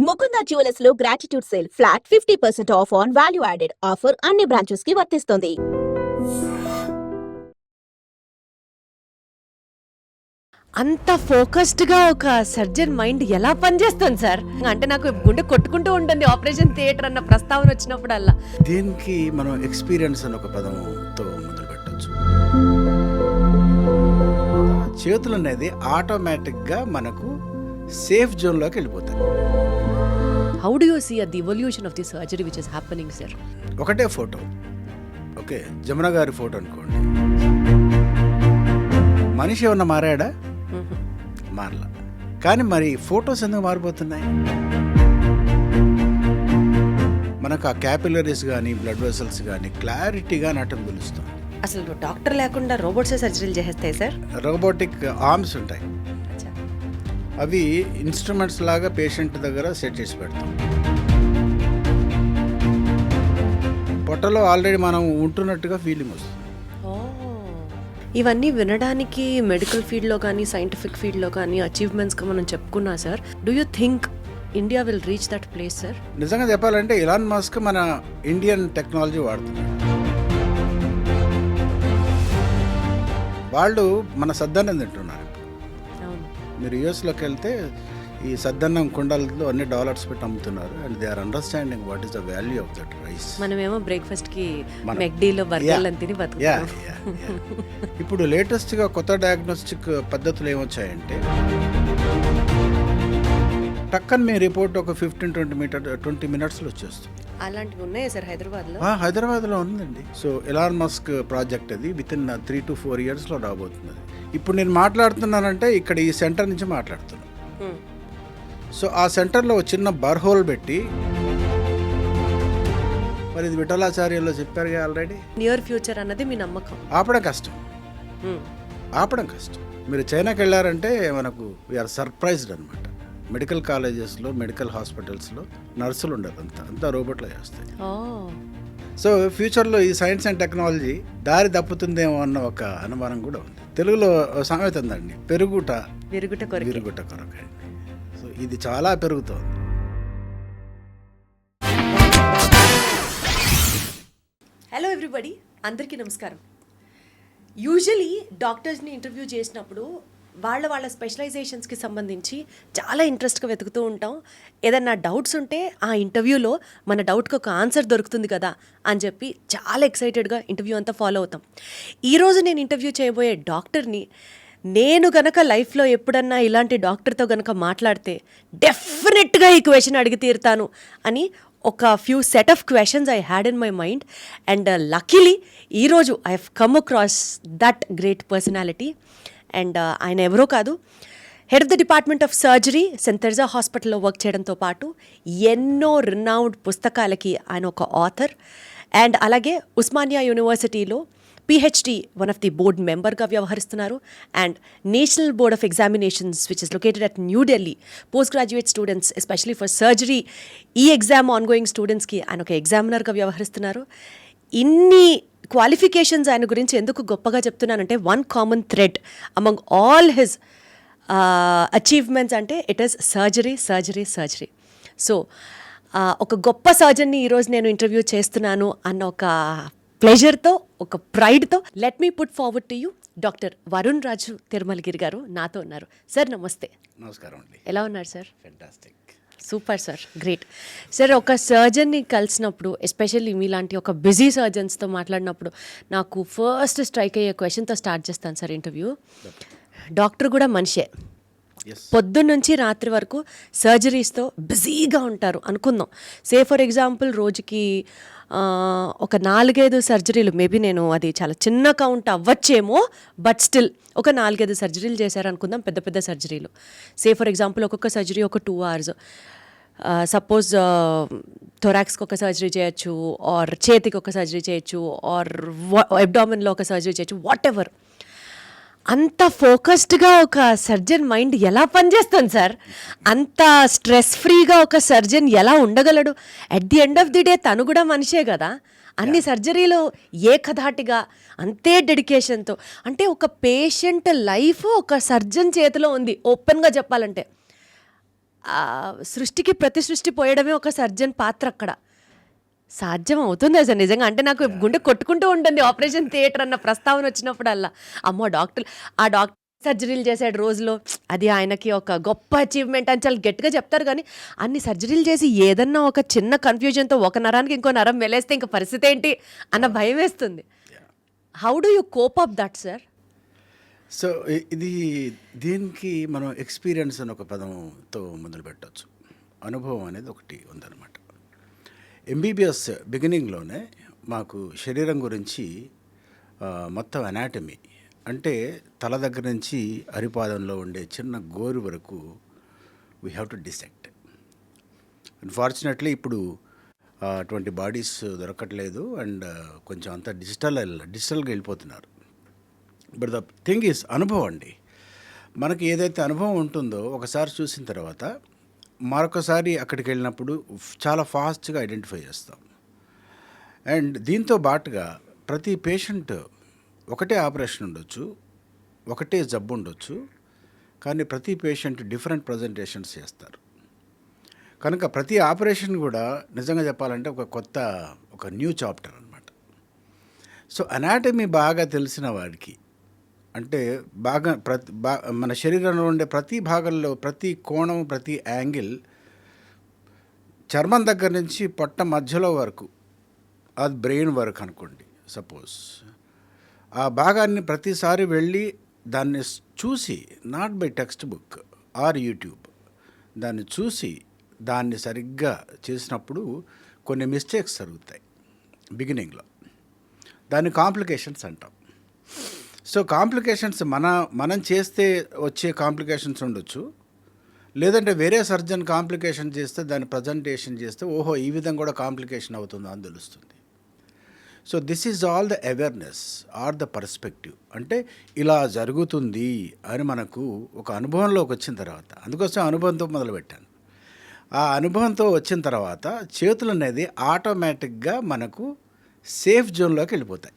Mukunda jewellers లో gratitude sale flat 50% of on value added offer అన్ని branches కి వర్తిస్తుంది. అంత ఫోకస్డ్గా ఒక సర్జన్ మైండ్ ఎలా పనిచేస్తుంది సార్? అంటే నాకు గుండె కొట్టుకుంటూ ఉంటుంది ఆపరేషన్ థియేటర్ అన్న ప్రస్తావన వచ్చినప్పుడల్లా. దీనికి మనం ఎక్స్పీరియన్స్ అని ఒక పదంతో మొదలు పెట్టచ్చు. చేతులు అనేది ఆటోమేటిక్గా మనకు సేఫ్ జోన్లోకి వెళ్ళిపోతాయి. How do you see the evolution of the surgery which is happening sir? ఒకటే ఫోటో, ఓకే, జమున గారి ఫోటో అనుకోండి, మనిషి ఏమన్నా మారాడా? మారలా. కానీ మరి ఫొటోస్ ఎందుకు మారిపోతున్నాయి? మనకు ఆ క్యాపిలరీస్ కానీ బ్లడ్ వెసల్స్ కానీ క్లారిటీగా నటం తెలుస్తుంది. అసలు డాక్టర్ లేకుండా రోబోట్సే సర్జరీలు చేస్తాయి సార్? రోబోటిక్ ఆర్మ్స్ ఉంటాయి, అవి ఇన్స్ట్రుమెంట్స్ లాగా పేషెంట్ దగ్గర సెట్ చేసి పెడతాం. పొట్టలో ఆల్రెడీ మనం ఉంటున్నట్టుగా ఫీలింగ్ వస్తుంది. ఇవన్నీ వినడానికి మెడికల్ ఫీల్డ్లో కానీ సైంటిఫిక్ ఫీల్డ్లో కానీ అచీవ్మెంట్స్గా మనం చెప్పుకున్నా sir. Do you think India will reach that place sir? నిజంగా చెప్పాలంటే ఇలాన్ మస్క్ మన ఇండియన్ టెక్నాలజీ వాడుతున్నారు. వాళ్ళు మన సద్దన్నం తింటున్నారు. మీరు యుఎస్లోకి వెళ్తే ఈ సద్దన్నం కుండలతో అన్ని డాలర్స్ పెట్టి అమ్ముతున్నారు. And they are understanding what is the value of that rice. మనమేమో బ్రేక్ఫాస్ట్కి మెక్డీలో బర్గర్లు తిని బతుకుతాం. ఇప్పుడు లేటెస్ట్గా కొత్త డయాగ్నోస్టిక్ పద్ధతులు ఏమొచ్చాయంటే టక్కన్ మీ రిపోర్ట్ ఒక 15-20 మినిట్స్లో వచ్చేస్తుంది. అలాంటివి ఉన్నాయా సార్ హైదరాబాద్లో? హైదరాబాద్లో ఉందండి. సో ఎలాన్ మస్క్ ప్రాజెక్ట్ అది వితిన్ 3 to 4 ఇయర్స్లో రాబోతుంది. ఇప్పుడు నేను మాట్లాడుతున్నానంటే ఇక్కడ ఈ సెంటర్ నుంచి మాట్లాడుతున్నాను. సో ఆ సెంటర్లో ఒక చిన్న బర్హోల్ పెట్టి, మరి ఇది విఠలాచార్యలో చెప్పారుగా ఆల్రెడీ, నియర్ ఫ్యూచర్ అన్నది మీ నమ్మకం? ఆపడం కష్టం. మీరు చైనాకి వెళ్ళారంటే మనకు వీఆర్ సర్ప్రైజ్డ్ అనమాట. మెడికల్ కాలేజెస్లో మెడికల్ హాస్పిటల్స్లో నర్సులు ఉండరు, అంతా రోబోట్లో చేస్తాయి. సో ఫ్యూచర్లో ఈ సైన్స్ అండ్ టెక్నాలజీ దారి తప్పుతుందేమో అన్న ఒక అనుమానం కూడా ఉంది. తెలుగులో సామెత ఉందండి, విరుగుట కొరకండి. సో ఇది చాలా పెరుగుతోంది. హలో ఎవ్రీబడి, అందరికీ నమస్కారం. యూజువలీ డాక్టర్స్ని ఇంటర్వ్యూ చేసినప్పుడు వాళ్ళ స్పెషలైజేషన్స్కి సంబంధించి చాలా ఇంట్రెస్ట్గా వెతుకుతూ ఉంటాం. ఏదన్నా డౌట్స్ ఉంటే ఆ ఇంటర్వ్యూలో మన డౌట్కి ఒక ఆన్సర్ దొరుకుతుంది కదా అని చెప్పి చాలా ఎక్సైటెడ్గా ఇంటర్వ్యూ అంతా ఫాలో అవుతాం. ఈరోజు నేను ఇంటర్వ్యూ చేయబోయే డాక్టర్ని నేను గనక లైఫ్లో ఎప్పుడన్నా ఇలాంటి డాక్టర్తో గనక మాట్లాడితే డెఫినెట్గా ఈ క్వశ్చన్ అడిగి తీరుతాను అని ఒక few set of questions I had in my mind. And luckily ఈరోజు I have come across that great personality. And ఆయన ఎవరో కాదు, head of the department of surgery Saint Teresa హాస్పిటల్లో వర్క్ చేయడంతో పాటు ఎన్నో రినౌడ్ పుస్తకాలకి ఆయన ఒక ఆథర్. అండ్ అలాగే ఉస్మానియా యూనివర్సిటీలో PhD one of the board మెంబర్గా వ్యవహరిస్తున్నారు. And national board of examinations which is located at New Delhi, post graduate students especially for surgery ఈ ఎగ్జామ్ ఆన్గోయింగ్ స్టూడెంట్స్కి ఆయన ఒక ఎగ్జామినర్గా వ్యవహరిస్తున్నారు. ఇన్ని క్వాలిఫికేషన్స్ ఆయన గురించి ఎందుకు గొప్పగా చెప్తున్నానంటే one common thread among all his achievements అంటే ఇట్ ఈస్ సర్జరీ. సో ఒక గొప్ప సర్జన్ని ఈరోజు నేను ఇంటర్వ్యూ చేస్తున్నాను అన్న ఒక ప్లెజర్తో, ఒక ప్రైడ్తో let me put forward to you doctor Varun Raju Tirumalagiri garu నాతో ఉన్నారు. సార్ నమస్తే. నమస్కారం అండి. ఎలా ఉన్నారు sir? Fantastic. Super sir, great. Sir ఒక సర్జన్ని కలిసినప్పుడు, ఎస్పెషల్లీ మీలాంటి ఒక బిజీ సర్జన్స్తో మాట్లాడినప్పుడు నాకు ఫస్ట్ స్ట్రైక్ అయ్యే క్వశ్చన్తో స్టార్ట్ చేస్తాను సార్ ఇంటర్వ్యూ. డాక్టర్ కూడా మనిషే, పొద్దున్నుంచి రాత్రి వరకు సర్జరీస్తో బిజీగా ఉంటారు అనుకుందాం. సే ఫర్ ఎగ్జాంపుల్ రోజుకి ఒక 4-5 సర్జరీలు, మేబీ నేను అది చాలా చిన్న కౌంట్ అవ్వచ్చేమో, బట్ స్టిల్ ఒక 4-5 సర్జరీలు చేశారనుకుందాం, పెద్ద పెద్ద సర్జరీలు. సే ఫర్ ఎగ్జాంపుల్ ఒక్కొక్క సర్జరీ ఒక 2 hours. సపోజ్ థొరాక్స్కి ఒక సర్జరీ చేయొచ్చు, ఆర్ చేతికి ఒక సర్జరీ చేయొచ్చు, ఆర్ అబ్డామిన్లో ఒక సర్జరీ చేయొచ్చు, వాట్ ఎవర్. అంత ఫోకస్డ్గా ఒక సర్జన్ మైండ్ ఎలా పనిచేస్తుంది సార్? అంత స్ట్రెస్ ఫ్రీగా ఒక సర్జన్ ఎలా ఉండగలడు? At the end of the day తను కూడా మనిషే కదా. అన్ని సర్జరీలు ఏకధాటిగా అంతే డెడికేషన్తో, అంటే ఒక పేషెంట్ లైఫ్ ఒక సర్జన్ చేతిలో ఉంది ఓపెన్గా చెప్పాలంటే. సృష్టికి ప్రతి సృష్టి పోయడమే ఒక సర్జన్ పాత్ర అక్కడ. సాధ్యం అవుతుంది అసలు నిజంగా. అంటే నాకు గుండె కొట్టుకుంటూ ఉంటుంది ఆపరేషన్ థియేటర్ అన్న ప్రస్తావన వచ్చినప్పుడల్లా. అమ్మో ఆ డాక్టర్ సర్జరీలు చేశాడు రోజులో, అది ఆయనకి ఒక గొప్ప అచీవ్మెంట్ అని చాలా గట్టిగా చెప్తారు. కానీ అన్ని సర్జరీలు చేసి ఏదన్నా ఒక చిన్న కన్ఫ్యూజన్తో ఒక నరానికి ఇంకో నరం వెలేస్తే ఇంక పరిస్థితి ఏంటి అన్న భయం వేస్తుంది. How do you cope up that sir? So ఇది దీనికి మనం ఎక్స్పీరియన్స్ అని ఒక పదంతో మొదలు పెట్టవచ్చు. అనుభవం అనేది ఒకటి ఉందన్నమాట. ఎంబీబీఎస్ బిగినింగ్లోనే మాకు శరీరం గురించి మొత్తం అనాటమీ, అంటే తల దగ్గర నుంచి అరిపాదంలో ఉండే చిన్న గోరు వరకు we have to dissect. Unfortunately ఇప్పుడు అటువంటి బాడీస్ దొరకట్లేదు అండ్ కొంచెం అంతా డిజిటల్గా వెళ్ళిపోతున్నారు. బట్ ద థింగ్ ఈజ్ అనుభవం అండి. మనకి ఏదైతే అనుభవం ఉంటుందో ఒకసారి చూసిన తర్వాత మరొకసారి అక్కడికి వెళ్ళినప్పుడు చాలా ఫాస్ట్గా ఐడెంటిఫై చేస్తాం. అండ్ దీంతో బాటుగా ప్రతి పేషెంట్ ఒకటే ఆపరేషన్ ఉండొచ్చు, ఒకటే జబ్బు ఉండొచ్చు, కానీ ప్రతి పేషెంట్ డిఫరెంట్ ప్రజెంటేషన్స్ చేస్తారు. కనుక ప్రతి ఆపరేషన్ కూడా నిజంగా చెప్పాలంటే ఒక న్యూ చాప్టర్ అనమాట. సో అనాటమీ బాగా తెలిసిన వాడికి, అంటే మన శరీరంలో ఉండే ప్రతి భాగంలో ప్రతి కోణం, ప్రతి యాంగిల్, చర్మం దగ్గర నుంచి పొట్ట మధ్యలో వరకు, అది బ్రెయిన్ వరకు అనుకోండి సపోజ్, ఆ భాగాన్ని ప్రతిసారి వెళ్ళి దాన్ని చూసి, not by text book or YouTube, దాన్ని చూసి దాన్ని సరిగ్గా చేసినప్పుడు కొన్ని మిస్టేక్స్ జరుగుతాయి బిగినింగ్లో. దాన్ని కాంప్లికేషన్స్ అంటాం. సో కాంప్లికేషన్స్ మనం చేస్తే వచ్చే కాంప్లికేషన్స్ ఉండొచ్చు, లేదంటే వేరే సర్జన్ కాంప్లికేషన్ చేస్తే దాన్ని ప్రజెంటేషన్ చేస్తే ఓహో ఈ విధంగా కూడా కాంప్లికేషన్ అవుతుందా అని తెలుస్తుంది. So this is all the awareness are the perspective. అంటే ఇలా జరుగుతుంది అని మనకు ఒక అనుభవంలోకి వచ్చిన తర్వాత, అందుకోసం అనుభవంతో మొదలుపెట్టాను. ఆ అనుభవంతో వచ్చిన తర్వాత చేతులు అనేది ఆటోమేటిక్గా మనకు సేఫ్ జోన్లోకి వెళ్ళిపోతాయి.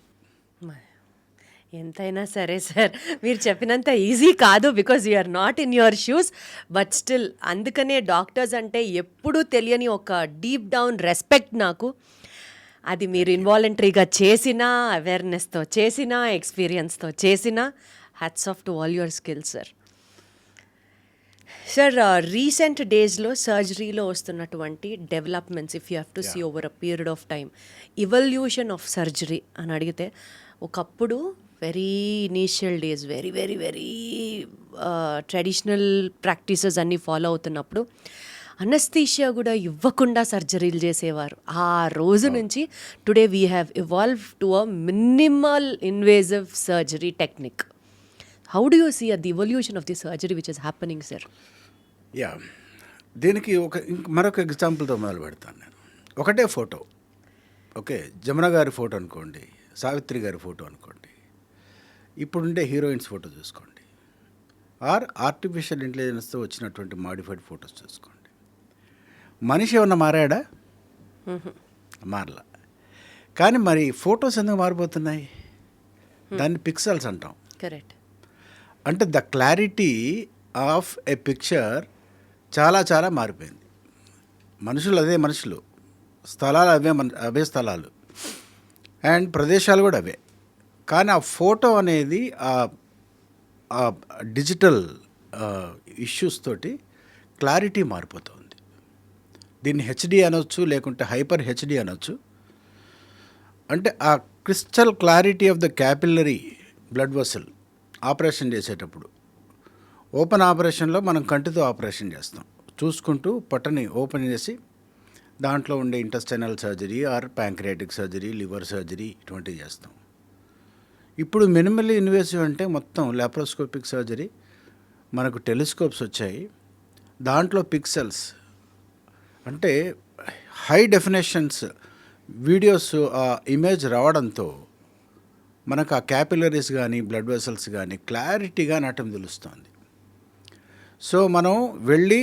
ఎంతైనా సరే సార్, మీరు చెప్పినంత ఈజీ కాదు, because you are not in your shoes. But still, అందుకనే డాక్టర్స్ అంటే ఎప్పుడూ తెలియని ఒక డీప్ డౌన్ రెస్పెక్ట్ నాకు. అది మీరు ఇన్వాలంటరీగా చేసినా, అవేర్నెస్తో చేసినా, ఎక్స్పీరియన్స్తో చేసినా, hats off to all your skills sir. Sir, recent డేస్లో సర్జరీలో వస్తున్నటువంటి developments, if you have to see over a period of time, evolution of surgery అని అడిగితే, ఒకప్పుడు very initial days, very very very traditional practices అన్నీ follow అవుతున్నప్పుడు anaesthesia కూడా ఇవ్వకుండా సర్జరీలు చేసేవారు. ఆ రోజు నుంచి today we have evolve to a minimal invasive surgery technique. How do you see the evolution of the surgery which is happening sir? Yeah, దీనికి మరొక ఎగ్జాంపుల్తో మొదలు పెడతాను నేను. ఒకటే ఫోటో, ఓకే, జమున గారి ఫోటో అనుకోండి, సావిత్రి గారి ఫోటో అనుకోండి, ఇప్పుడుండే హీరోయిన్స్ ఫోటో చూసుకోండి, ఆర్ ఆర్టిఫిషియల్ ఇంటెలిజెన్స్తో వచ్చినటువంటి మాడిఫైడ్ ఫొటోస్ చూసుకోండి. మనిషి ఏమన్నా మారాడా? మారలా. కానీ మరి ఫొటోస్ ఎందుకు మారిపోతున్నాయి? దాన్ని పిక్సెల్స్ అంటాం. కరెక్ట్. అంటే the clarity of A picture చాలా చాలా మారిపోయింది. మనుషులు అదే మనుషులు, స్థలాలు అవే స్థలాలు, అండ్ ప్రదేశాలు కూడా అవే. కానీ ఆ ఫోటో అనేది ఆ డిజిటల్ ఇష్యూస్ తోటి క్లారిటీ మారిపోతుంది. దీన్ని హెచ్డి అనొచ్చు, లేకుంటే హైపర్ హెచ్డి అనొచ్చు. అంటే ఆ crystal clarity of the capillary blood vessel operation చేసేటప్పుడు, ఓపెన్ ఆపరేషన్లో మనం కంటితో ఆపరేషన్ చేస్తాం, చూసుకుంటూ పొట్టని ఓపెన్ చేసి దాంట్లో ఉండే intestinal surgery or pancreatic surgery, liver surgery ఇటువంటివి చేస్తాం. ఇప్పుడు మినిమల్లీ ఇన్వేసివ్ అంటే మొత్తం లాప్రోస్కోపిక్ సర్జరీ, మనకు టెలిస్కోప్స్ వచ్చాయి, దాంట్లో పిక్సెల్స్ అంటే హై డెఫినేషన్స్ వీడియోస్ ఆ ఇమేజ్ రావడంతో మనకు ఆ క్యాపిలరీస్ కానీ బ్లడ్ వెసల్స్ కానీ క్లారిటీగా నాటం తెలుస్తుంది. సో మనం వెళ్ళి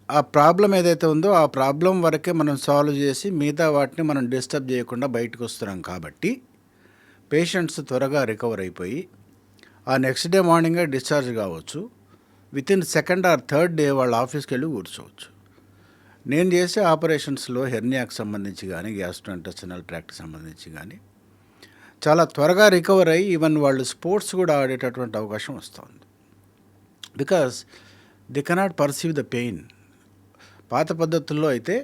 ఆ ప్రాబ్లం ఏదైతే ఉందో ఆ ప్రాబ్లం వరకే మనం సాల్వ్ చేసి మిగతా వాటిని మనం డిస్టర్బ్ చేయకుండా బయటకు వస్తున్నాం. కాబట్టి పేషెంట్స్ త్వరగా రికవర్ అయిపోయి ఆ నెక్స్ట్ డే మార్నింగే డిశ్చార్జ్ కావచ్చు, within second or third day వాళ్ళ ఆఫీస్కి వెళ్ళి కూర్చోవచ్చు. నేను చేసే ఆపరేషన్స్లో హెర్నియాకి సంబంధించి కానీ గ్యాస్ట్రోఇంటెస్టినల్ ట్రాక్ట్కి సంబంధించి కానీ చాలా త్వరగా రికవర్ అయ్యి ఈవెన్ వాళ్ళు స్పోర్ట్స్ కూడా ఆడేటటువంటి అవకాశం వస్తుంది. Because they cannot perceive the pain. పాత పద్ధతుల్లో అయితే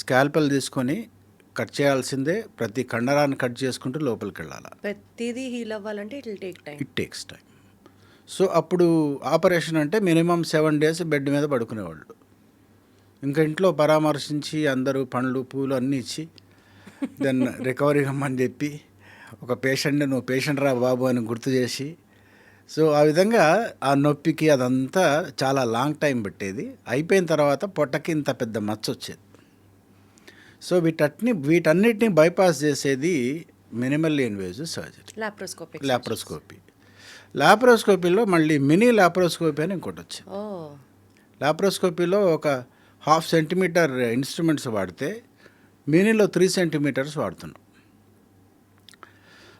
స్కాల్పెల్ తీసుకొని కట్ చేయాల్సిందే, ప్రతి కండరాన్ని కట్ చేసుకుంటూ లోపలికి వెళ్ళాలి. ప్రతిదీ హీల్ అవ్వాలంటే ఇట్ టేక్స్ టైం. సో అప్పుడు ఆపరేషన్ అంటే మినిమం 7 days బెడ్ మీద పడుకునేవాళ్ళు. ఇంకా ఇంట్లో పరామర్శించి అందరూ పండ్లు పూలు అన్నీ ఇచ్చి దెన్ రికవరీ అమ్మని చెప్పి ఒక పేషెంట్ని నువ్వు పేషెంట్ రా బాబు అని గుర్తు చేసి, సో ఆ విధంగా ఆ నొప్పికి అదంతా చాలా లాంగ్ టైం పట్టేది. అయిపోయిన తర్వాత పొట్టకి ఇంత పెద్ద మచ్చ వచ్చేది. సో వీటన్నిటిని బైపాస్ చేసేది మినిమల్లీ ఇన్వేజివ్ సర్జరీ, లాప్రోస్కోపీలో మళ్ళీ మినీ లాప్రోస్కోపీ అని ఇంకోటి వచ్చింది. లాప్రోస్కోపీలో ఒక 1/2 centimeter ఇన్స్ట్రుమెంట్స్ వాడితే మినీలో 3 centimeters వాడుతున్నాం.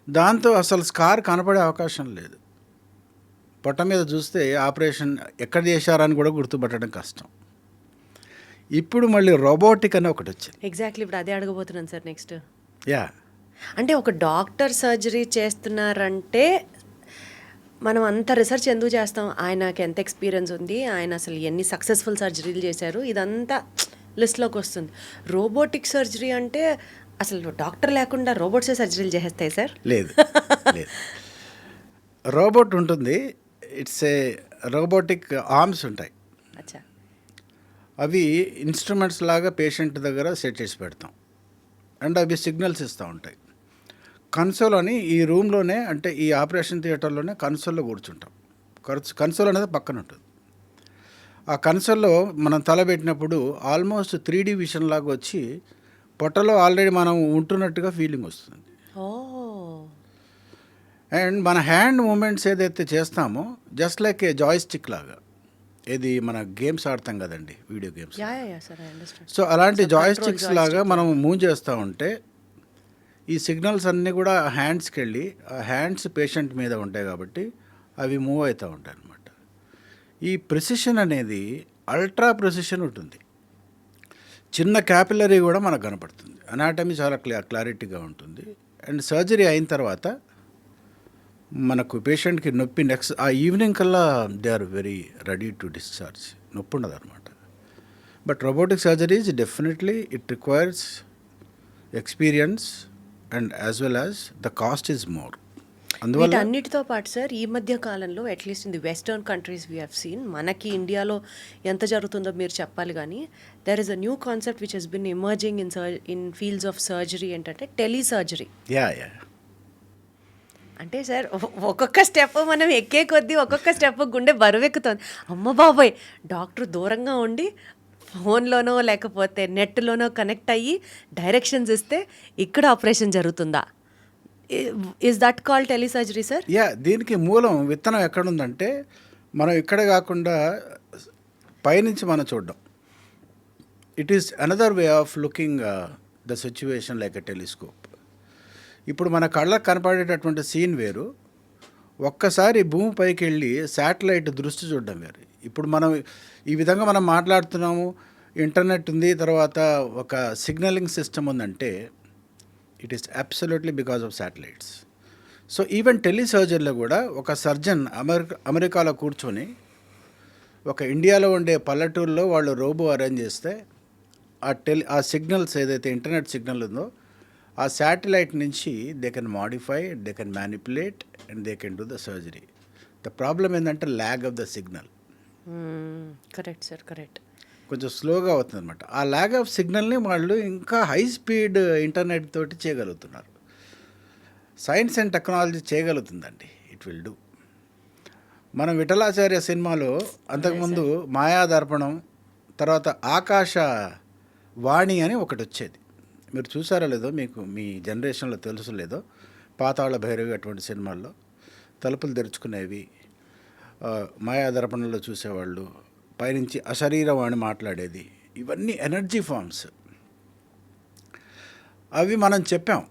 దాంతో అసలు స్కార్ కనపడే అవకాశం లేదు. పొట్ట మీద చూస్తే ఆపరేషన్ ఎక్కడ చేశారని కూడా గుర్తుపట్టడం కష్టం. ఇప్పుడు మళ్ళీ రోబోటిక్ అని ఒకటి వచ్చింది. ఎగ్జాక్ట్లీ ఇప్పుడు అదే అడగబోతున్నాను సార్ నెక్స్ట్. యా, అంటే ఒక డాక్టర్ సర్జరీ చేస్తున్నారంటే మనం అంత రీసెర్చ్ ఎందుకు చేస్తాం? ఆయనకి ఎంత ఎక్స్పీరియన్స్ ఉంది, ఆయన అసలు ఎన్ని సక్సెస్ఫుల్ సర్జరీలు చేశారు, ఇదంతా లిస్ట్లోకి వస్తుంది. రోబోటిక్ సర్జరీ అంటే అసలు డాక్టర్ లేకుండా రోబోట్సే సర్జరీలు చేసేస్తాయి సార్? లేదు లేదు, రోబోట్ ఉంటుంది. ఇట్స్ ఏ రోబోటిక్ ఆర్మ్స్ ఉంటాయి. అచ్చా. అవి ఇన్స్ట్రుమెంట్స్ లాగా పేషెంట్ దగ్గర సెట్ చేసి పెడతాం అండ్ అవి సిగ్నల్స్ ఇస్తూ ఉంటాయి. కన్సోల్ అని ఈ రూమ్లోనే, అంటే ఈ ఆపరేషన్ థియేటర్లోనే కన్సోల్లో కూర్చుంటాం. కన్సోల్ అనేది పక్కన ఉంటుంది. ఆ కన్సోల్లో మనం తల పెట్టినప్పుడు ఆల్మోస్ట్ 3D విజన్ లాగా వచ్చి పొట్టలో ఆల్రెడీ మనం ఉంటున్నట్టుగా ఫీలింగ్ వస్తుంది. అండ్ మన హ్యాండ్ మూమెంట్స్ ఏదైతే చేస్తామో జస్ట్ లైక్ ఏ జాయ్స్టిక్ లాగా, ఇది మన గేమ్స్ ఆడతాం కదండి, వీడియో గేమ్స్. సో అలాంటి జాయ్స్టిక్స్ లాగా మనం మూవ్ చేస్తూ ఉంటే ఈ సిగ్నల్స్ అన్నీ కూడా హ్యాండ్స్కి వెళ్ళి ఆ హ్యాండ్స్ పేషెంట్ మీద ఉంటాయి కాబట్టి అవి మూవ్ అవుతూ ఉంటాయి అన్నమాట. ఈ ప్రిసిషన్ అనేది అల్ట్రా ప్రిసిషన్ ఉంటుంది. చిన్న క్యాపిలరీ కూడా మనకు కనపడుతుంది. అనాటమీ చాలా క్లారిటీగా ఉంటుంది. అండ్ సర్జరీ అయిన తర్వాత మనకు పేషెంట్కి నొప్పి నెక్స్ట్ ఆ ఈవినింగ్ కల్లా they are very ready to discharge. నొప్పి ఉండదు అనమాట. But robotic surgeries definitely it requires experience and as well as the cost is more. అందువల్ల అన్నిటితో పాటు సార్ ఈ మధ్య కాలంలో at least in the western countries we have seen, మనకి ఇండియాలో ఎంత జరుగుతుందో మీరు చెప్పాలి కానీ, there is a new concept which has been emerging in fields of surgery. ఏంటంటే టెలిసర్జరీ. యా. అంటే సార్ ఒక్కొక్క స్టెప్ మనం ఎక్కే కొద్దీ ఒక్కొక్క స్టెప్ గుండె బరువెక్కుతుంది. అమ్మ బాబోయ్, డాక్టర్ దూరంగా ఉండి ఫోన్లోనో లేకపోతే నెట్లోనో కనెక్ట్ అయ్యి డైరెక్షన్స్ ఇస్తే ఇక్కడ ఆపరేషన్ జరుగుతుందా? Is that call telesurgery sir? Yeah, దీనికి మూలం విత్తనం ఎక్కడుందంటే మనం ఇక్కడ కాకుండా పైనుంచి మనం చూడడం. It is another way of looking the situation like a telescope. ఇప్పుడు మన కళ్ళకు కనపడేటటువంటి సీన్ వేరు, ఒక్కసారి భూమి పైకి వెళ్ళి శాటిలైట్ దృష్టి చూడడం వేరు. ఇప్పుడు మనం ఈ విధంగా మనం మాట్లాడుతున్నాము, ఇంటర్నెట్ ఉంది, తర్వాత ఒక సిగ్నలింగ్ సిస్టమ్ ఉందంటే it is absolutely because of satellites. So even టెలిసర్జరీలో కూడా ఒక సర్జన్ అమెరికాలో కూర్చొని ఒక ఇండియాలో ఉండే పల్లెటూరులో వాళ్ళు రోబో అరేంజ్ చేస్తే ఆ సిగ్నల్స్ ఏదైతే ఇంటర్నెట్ సిగ్నల్ ఉందో ఆ శాటిలైట్ నుంచి they can modify, they can manipulate and they can do the surgery. The problem ఏంటంటే lag of the signal. Correct sir, correct. కొంచెం స్లోగా అవుతుంది అనమాట. ఆ ల్యాగ్ ఆఫ్ సిగ్నల్ని వాళ్ళు ఇంకా హై స్పీడ్ ఇంటర్నెట్ తోటి చేయగలుగుతున్నారు. సైన్స్ అండ్ టెక్నాలజీ చేయగలుగుతుందండి. It will do. మనం విఠలాచార్య సినిమాలో అంతకుముందు మాయాదర్పణం, తర్వాత ఆకాశ వాణి అని ఒకటి వచ్చేది. మీరు చూసారో లేదో, మీకు మీ జనరేషన్లో తెలుసు లేదో, పాతాళ భైరవి అటువంటి సినిమాల్లో తలుపులు తెరుచుకునేవి, మాయాదర్పణంలో చూసేవాళ్ళు, పైనుంచి అశరీరవాణి మాట్లాడేది. ఇవన్నీ ఎనర్జీ ఫామ్స్. అవి మనం చెప్పాం,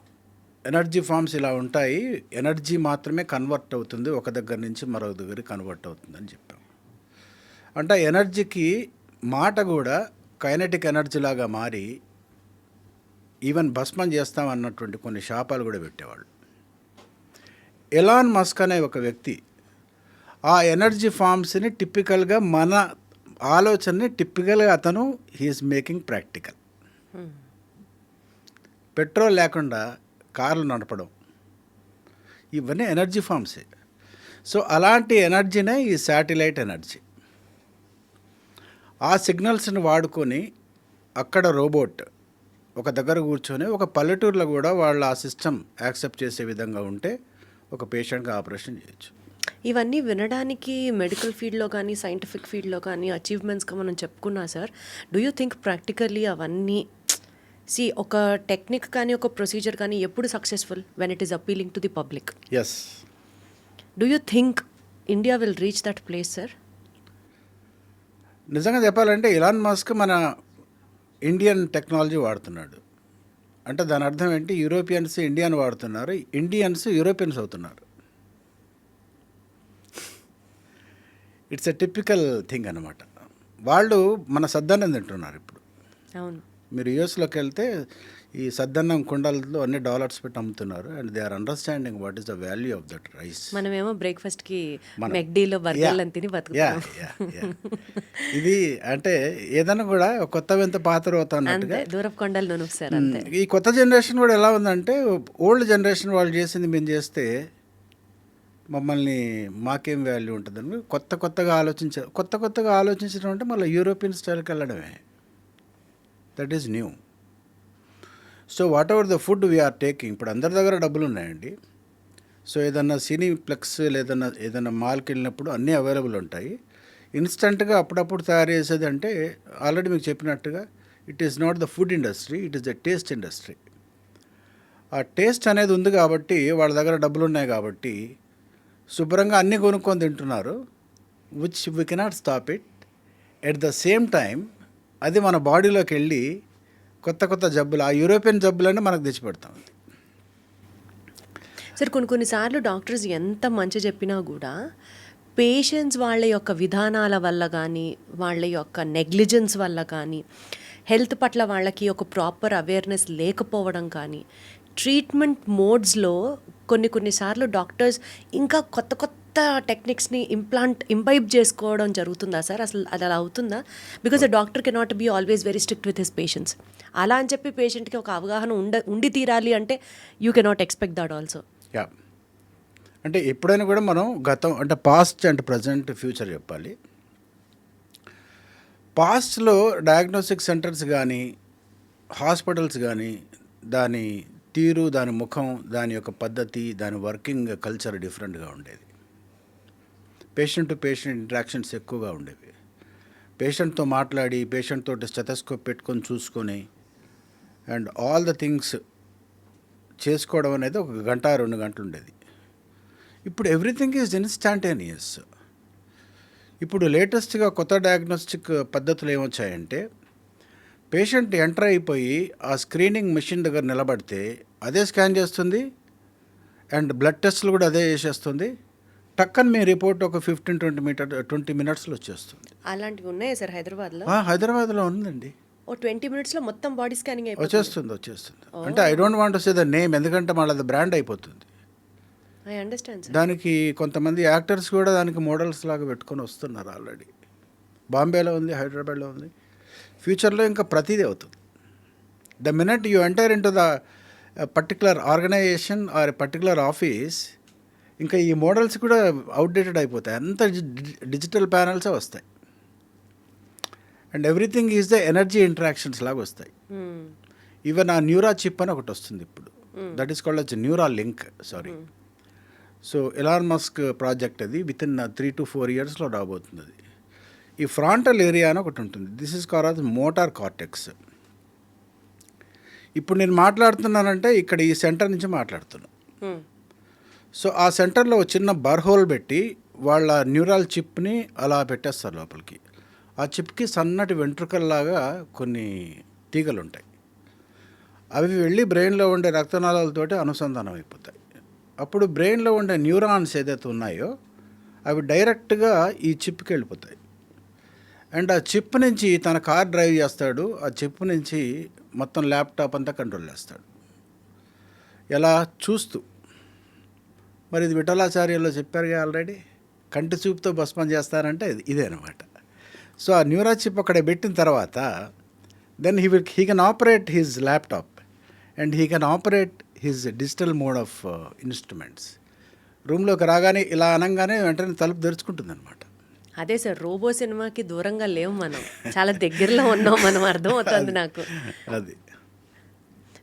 ఎనర్జీ ఫామ్స్ ఇలా ఉంటాయి, ఎనర్జీ మాత్రమే కన్వర్ట్ అవుతుంది, ఒక దగ్గర నుంచి మరొక దగ్గరికి కన్వర్ట్ అవుతుందని చెప్పాం. అంటే ఎనర్జీకి మాట కూడా కైనెటిక్ ఎనర్జీ లాగా మారి ఈవెన్ భస్మం చేస్తాం అన్నటువంటి కొన్ని శాపాలు కూడా పెట్టేవాళ్ళు. ఎలాన్ మస్క్ అనే ఒక వ్యక్తి ఆ ఎనర్జీ ఫామ్స్ని టిపికల్గా మన ఆలోచనని టిపికల్గా అతను హీఈస్ మేకింగ్ ప్రాక్టికల్. పెట్రోల్ లేకుండా కార్లు నడపడం ఇవన్నీ ఎనర్జీ ఫామ్సే. సో అలాంటి ఎనర్జీనే ఈ శాటిలైట్ ఎనర్జీ. ఆ సిగ్నల్స్ని వాడుకొని అక్కడ రోబోట్ ఒక దగ్గర కూర్చొని ఒక పల్లెటూరులో కూడా వాళ్ళు ఆ సిస్టమ్ యాక్సెప్ట్ చేసే విధంగా ఉంటే ఒక పేషెంట్కి ఆపరేషన్ చేయొచ్చు. ఇవన్నీ వినడానికి మెడికల్ ఫీల్డ్లో కానీ సైంటిఫిక్ ఫీల్డ్లో కానీ అచీవ్మెంట్స్గా మనం చెప్పుకున్నా sir. Do you think practically అవన్నీ ఒక టెక్నిక్ కానీ ఒక ప్రొసీజర్ కానీ ఎప్పుడు successful when it is appealing to the public? Yes. Do you think India will reach that place sir? నిజంగా చెప్పాలంటే ఎలాన్ మస్క్ మన ఇండియన్ టెక్నాలజీ వాడుతున్నాడు అంటే దాని అర్థం ఏంటి? యూరోపియన్స్ ఇండియన్ వాడుతున్నారు, ఇండియన్స్ యూరోపియన్స్ అవుతున్నారు. ఇట్స్ ఎ టిపికల్ థింగ్ అనమాట. వాళ్ళు మన సద్దన్నం తింటున్నారు ఇప్పుడు. అవును. మీరు యూఎస్లోకి వెళ్తే ఈ సద్దన్నం కుండలతో అన్ని డాలర్స్ పెట్టి అమ్ముతున్నారు. And they are understanding what is the value of that rice. మనమేమో బ్రేక్ఫాస్ట్కి మెక్డీలో బర్గర్లను తిని బతుకుతాం. ఇది అంటే ఏదైనా కూడా కొత్త వింత పాత రోత అన్నట్టుగా దూరపు కొండలు నూనె సార్ అంతే. ఈ కొత్త జనరేషన్ కూడా ఎలా ఉందంటే ఓల్డ్ జనరేషన్ వాళ్ళు చేసింది మేము చేస్తే మమ్మల్ని మాకేం వాల్యూ ఉంటుందని కొత్తగా ఆలోచించడం అంటే మళ్ళీ యూరోపియన్ స్టైల్కి వెళ్ళడమే. That is new. So whatever the food we are taking, ఇప్పుడు అందరి దగ్గర డబ్బులు ఉన్నాయండి. సో ఏదన్నా సినీప్లెక్స్ ఏదన్నా మాల్కి వెళ్ళినప్పుడు అన్నీ అవైలబుల్ ఉంటాయి. ఇన్స్టంట్గా అప్పుడప్పుడు తయారు చేసేది అంటే ఆల్రెడీ మీకు చెప్పినట్టుగా it is not the food industry, it is the taste industry. ఆ టేస్ట్ అనేది ఉంది కాబట్టి వాళ్ళ దగ్గర డబ్బులు ఉన్నాయి కాబట్టి శుభ్రంగా అన్నీ కొనుక్కొని తింటున్నారు, which we cannot stop it. At the same time అది మన బాడీలోకి వెళ్ళి కొత్త జబ్బులు, ఆ యూరోపియన్ జబ్బులన్నీ మనకు తెచ్చిపెడతాం. సార్ కొన్నిసార్లు డాక్టర్స్ ఎంత మంచి చెప్పినా కూడా పేషెంట్స్ వాళ్ళ యొక్క విధానాల వల్ల కానీ వాళ్ళ యొక్క నెగ్లిజెన్స్ వల్ల కానీ హెల్త్ పట్ల వాళ్ళకి ఒక ప్రాపర్ అవేర్నెస్ లేకపోవడం కానీ ట్రీట్మెంట్ మోడ్స్లో కొన్నిసార్లు డాక్టర్స్ ఇంకా కొత్త టెక్నిక్స్ని ఇంబైబ్ చేసుకోవడం జరుగుతుందా సార్? అసలు అది అలా అవుతుందా? Because a doctor cannot be always very strict with his patients. అలా అని చెప్పి పేషెంట్కి ఒక అవగాహన ఉండి తీరాలి అంటే you cannot expect that also. Yeah, అంటే ఎప్పుడైనా కూడా మనం గతం అంటే పాస్ట్ అండ్ ప్రజెంట్ ఫ్యూచర్ చెప్పాలి. పాస్ట్లో డయాగ్నోస్టిక్ సెంటర్స్ కానీ హాస్పిటల్స్ కానీ దాని తీరు, దాని ముఖం, దాని యొక్క పద్ధతి, దాని వర్కింగ్ కల్చర్ డిఫరెంట్గా ఉండేది. పేషెంట్ టు పేషెంట్ ఇంటరాక్షన్స్ ఎక్కువగా ఉండేవి. పేషెంట్తో మాట్లాడి పేషెంట్ తోటి స్టెథోస్కోప్ పెట్టుకొని చూసుకొని అండ్ ఆల్ ద థింగ్స్ చేసుకోవడం అనేది ఒక గంట 2 గంటలు ఉండేది. ఇప్పుడు ఎవ్రీథింగ్ ఈజ్ ఇన్స్టాంటేనియస్. ఇప్పుడు లేటెస్ట్గా కొత్త డయాగ్నోస్టిక్ పద్ధతులు ఏమొచ్చాయంటే పేషెంట్ ఎంటర్ అయిపోయి ఆ స్క్రీనింగ్ మెషిన్ దగ్గర నిలబడితే అదే స్కాన్ చేస్తుంది అండ్ బ్లడ్ టెస్ట్లు కూడా అదే చేసేస్తుంది. టక్కని మీ రిపోర్ట్ ఒక 15-20 మినిట్స్లో వచ్చేస్తుంది. అలాంటివి ఉన్నాయా సార్ హైదరాబాద్లో? హైదరాబాద్లో ఉందండి. 20 మినిట్స్లో మొత్తం బాడీ స్కానింగ్ వచ్చేస్తుంది. అంటే I don't want to say the name, ఎందుకంటే మళ్ళీ అది బ్రాండ్ అయిపోతుంది. I understand sir. దానికి కొంతమంది యాక్టర్స్ కూడా దానికి మోడల్స్ లాగా పెట్టుకొని వస్తున్నారు ఆల్రెడీ. బాంబేలో ఉంది, హైదరాబాద్లో ఉంది. ఫ్యూచర్లో ఇంకా ప్రతిదీ అవుతుంది. The minute you enter into the particular organisation or particular office ఇంకా ఈ మోడల్స్ కూడా అవుట్డేటెడ్ అయిపోతాయి. అంత డిజిటల్ ప్యానల్సే వస్తాయి and everything is the energy interactions లాగా వస్తాయి. ఈవెన్ ఆ న్యూరా చిప్ అని ఒకటి వస్తుంది ఇప్పుడు, that is called as Neuralink. So Elon Musk project అది వితిన్ 3 to 4 ఇయర్స్లో రాబోతుంది. అది ఈ ఫ్రాంటల్ ఏరియా అని ఒకటి ఉంటుంది. This is called as motor cortex. ఇప్పుడు నేను మాట్లాడుతున్నానంటే ఇక్కడ ఈ సెంటర్ నుంచి మాట్లాడుతున్నాను. సో ఆ సెంటర్లో ఒక చిన్న బర్హోల్ పెట్టి వాళ్ళ న్యూరల్ చిప్ని అలా పెట్టేస్తారు లోపలికి. ఆ చిప్కి సన్నటి వెంట్రుకల్లాగా కొన్ని తీగలు ఉంటాయి. అవి వెళ్ళి బ్రెయిన్లో ఉండే రక్తనాళాలతోటి అనుసంధానం అయిపోతాయి. అప్పుడు బ్రెయిన్లో ఉండే న్యూరాన్స్ ఏదైతే ఉన్నాయో అవి డైరెక్ట్గా ఈ చిప్కి వెళ్ళిపోతాయి. అండ్ ఆ చిప్ నుంచి తన కార్ డ్రైవ్ చేస్తాడు, ఆ చిప్ నుంచి మొత్తం ల్యాప్టాప్ అంతా కంట్రోల్ చేస్తాడు, ఎలా చూస్తూ. మరి ఇది విఠలాచార్యలో చెప్పారుగా ఆల్రెడీ, కంటి చూపుతో భస్మం చేస్తారంటే ఇదే అనమాట. సో ఆ న్యూరా చిప్ అక్కడ పెట్టిన తర్వాత then he can operate his laptop and he can operate his digital mode of instruments. రూమ్లోకి రాగానే ఇలా అనగానే వెంటనే తలుపు తెరుచుకుంటుంది అనమాట. అదే సార్, రోబో సినిమాకి దూరంగా లేవు మనం, చాలా దగ్గరలో ఉన్నాం మనం, అర్థమవుతుంది నాకు. అది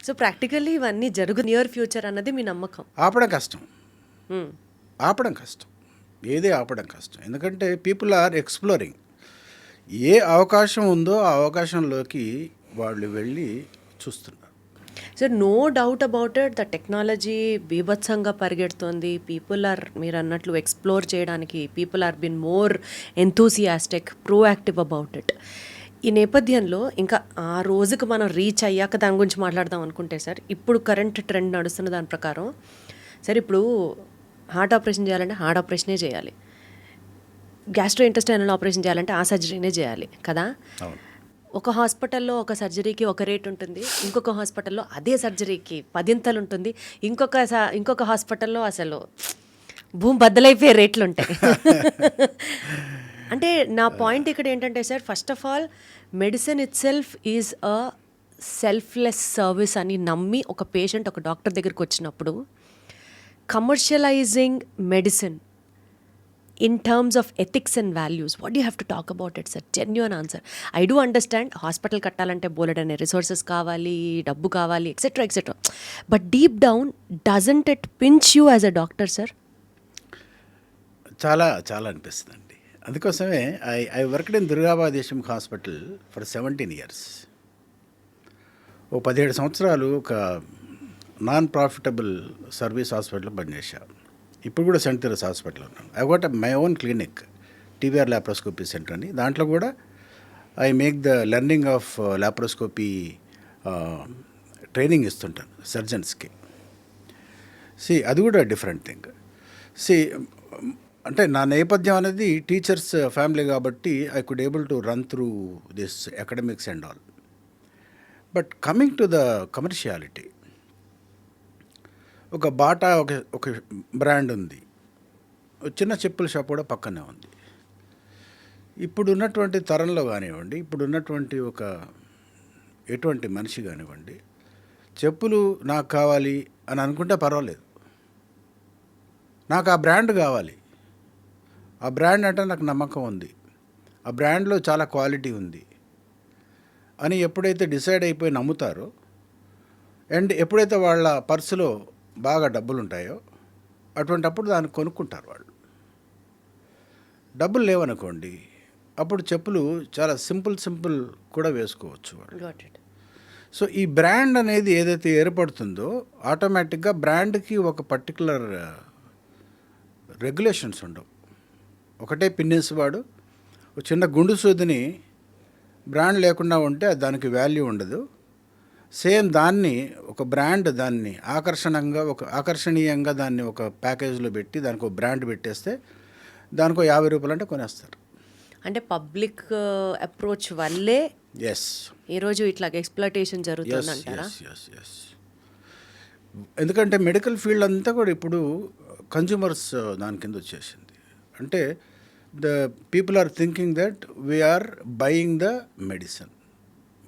సో ప్రాక్టికల్లీ ఇవన్నీ నియర్ ఫ్యూచర్ అన్నది మీ నమ్మకం? ఆపడం కష్టం, మ్మ్. ఆపడం కష్టం, ఏదే ఆపడం కష్టం. ఎందుకంటే పీపుల్ ఆర్ ఎక్స్ప్లోరింగ్. ఏ అవకాశం ఉందో ఆ అవకాశంలోకి వాళ్ళు వెళ్ళి చూస్తున్నారు. So no doubt about it, the technology బీభత్సంగా పరిగెడుతోంది. పీపుల్ ఆర్, మీరు అన్నట్లు ఎక్స్ప్లోర్ చేయడానికి people are been more enthusiastic, proactive about it. ఈ నేపథ్యంలో ఇంకా ఆ రోజుకు మనం రీచ్ అయ్యాక దాని గురించి మాట్లాడదాం అనుకుంటే సార్, ఇప్పుడు కరెంట్ ట్రెండ్ నడుస్తున్న దాని ప్రకారం సార్, ఇప్పుడు హార్ట్ ఆపరేషన్ చేయాలంటే హార్ట్ ఆపరేషనే చేయాలి, గ్యాస్ట్రో ఇంటెస్టైనల్ ఆపరేషన్ చేయాలంటే ఆ సర్జరీనే చేయాలి కదా. అవును. ఒక హాస్పిటల్లో ఒక సర్జరీకి ఒక రేట్ ఉంటుంది, ఇంకొక హాస్పిటల్లో అదే సర్జరీకి 10 ఉంటుంది, ఇంకొక హాస్పిటల్లో అసలు భూమి బద్దలైపోయే రేట్లు ఉంటాయి. అంటే నా పాయింట్ ఇక్కడ ఏంటంటే sir, first of all medicine it self is a selfless service అని నమ్మి ఒక పేషెంట్ ఒక డాక్టర్ దగ్గరికి వచ్చినప్పుడు commercialising medicine in terms of ethics and values, what do you have to talk about it, sir? Genuine answer. I do understand hospital kattalante boledane resources kavali, dabbu kavali, etc. But deep down, doesn't it pinch you as a doctor, sir? చాలా చాలా అనిపిస్తుందండి. అందుకోసమే I worked in Durgabad Deshmukh hospital for 17 years. ఓ 17 సంవత్సరాలు ఒక non profitable service హాస్పిటల్లో పనిచేశాను. ఇప్పుడు కూడా సెంట్ థెరెస్ హాస్పిటల్లో ఉన్నాను. I got my own clinic, TVR laparoscopy centre అని. దాంట్లో కూడా I make the learning of laparoscopy training ఇస్తుంటాను సర్జన్స్కి. అది కూడా డిఫరెంట్ థింగ్. అంటే నా నేపథ్యం అనేది టీచర్స్ ఫ్యామిలీ కాబట్టి I could able to run through this academics and all. But coming to the commerciality, ఒక బాటా ఒక బ్రాండ్ ఉంది, చిన్న చెప్పుల షాప్ కూడా పక్కనే ఉంది. ఇప్పుడు ఉన్నటువంటి తరంలో కానివ్వండి, ఇప్పుడు ఉన్నటువంటి ఎటువంటి మనిషి కానివ్వండి, చెప్పులు నాకు కావాలి అని అనుకుంటే పర్వాలేదు, నాకు ఆ బ్రాండ్ కావాలి, ఆ బ్రాండ్ అంటే నాకు నమ్మకం ఉంది, ఆ బ్రాండ్లో చాలా క్వాలిటీ ఉంది అని ఎప్పుడైతే డిసైడ్ అయిపోయి నమ్ముతారో, అండ్ ఎప్పుడైతే వాళ్ళ పర్సులో బాగా డబ్బులు ఉంటాయో అటువంటప్పుడు దాన్ని కొనుక్కుంటారు వాళ్ళు. డబ్బులు లేవనుకోండి, అప్పుడు చెప్పులు చాలా సింపుల్ కూడా వేసుకోవచ్చు వాళ్ళు. సో ఈ బ్రాండ్ అనేది ఏదైతే ఏర్పడుతుందో ఆటోమేటిక్గా బ్రాండ్కి ఒక పర్టికులర్ రెగ్యులేషన్స్ ఉండవు. ఒకటే పిన్నేసి వాడు ఒక చిన్న గుండు సూదిని బ్రాండ్ లేకుండా ఉంటే దానికి వాల్యూ ఉండదు. సేమ్ దాన్ని ఒక బ్రాండ్ దాన్ని ఆకర్షణీయంగా దాన్ని ఒక ప్యాకేజ్లో పెట్టి దానికి ఒక బ్రాండ్ పెట్టేస్తే దానికి ₹50 అంటే కొనేస్తారు. అంటే పబ్లిక్ అప్రోచ్ వల్లే ఈరోజు ఇట్లా ఎక్స్ప్లాయిటేషన్ జరుగుతుందంటారా? ఎందుకంటే మెడికల్ ఫీల్డ్ అంతా కూడా ఇప్పుడు కన్జ్యూమర్స్ దాని కింద వచ్చేసింది. అంటే the people are thinking that we are buying the medicine,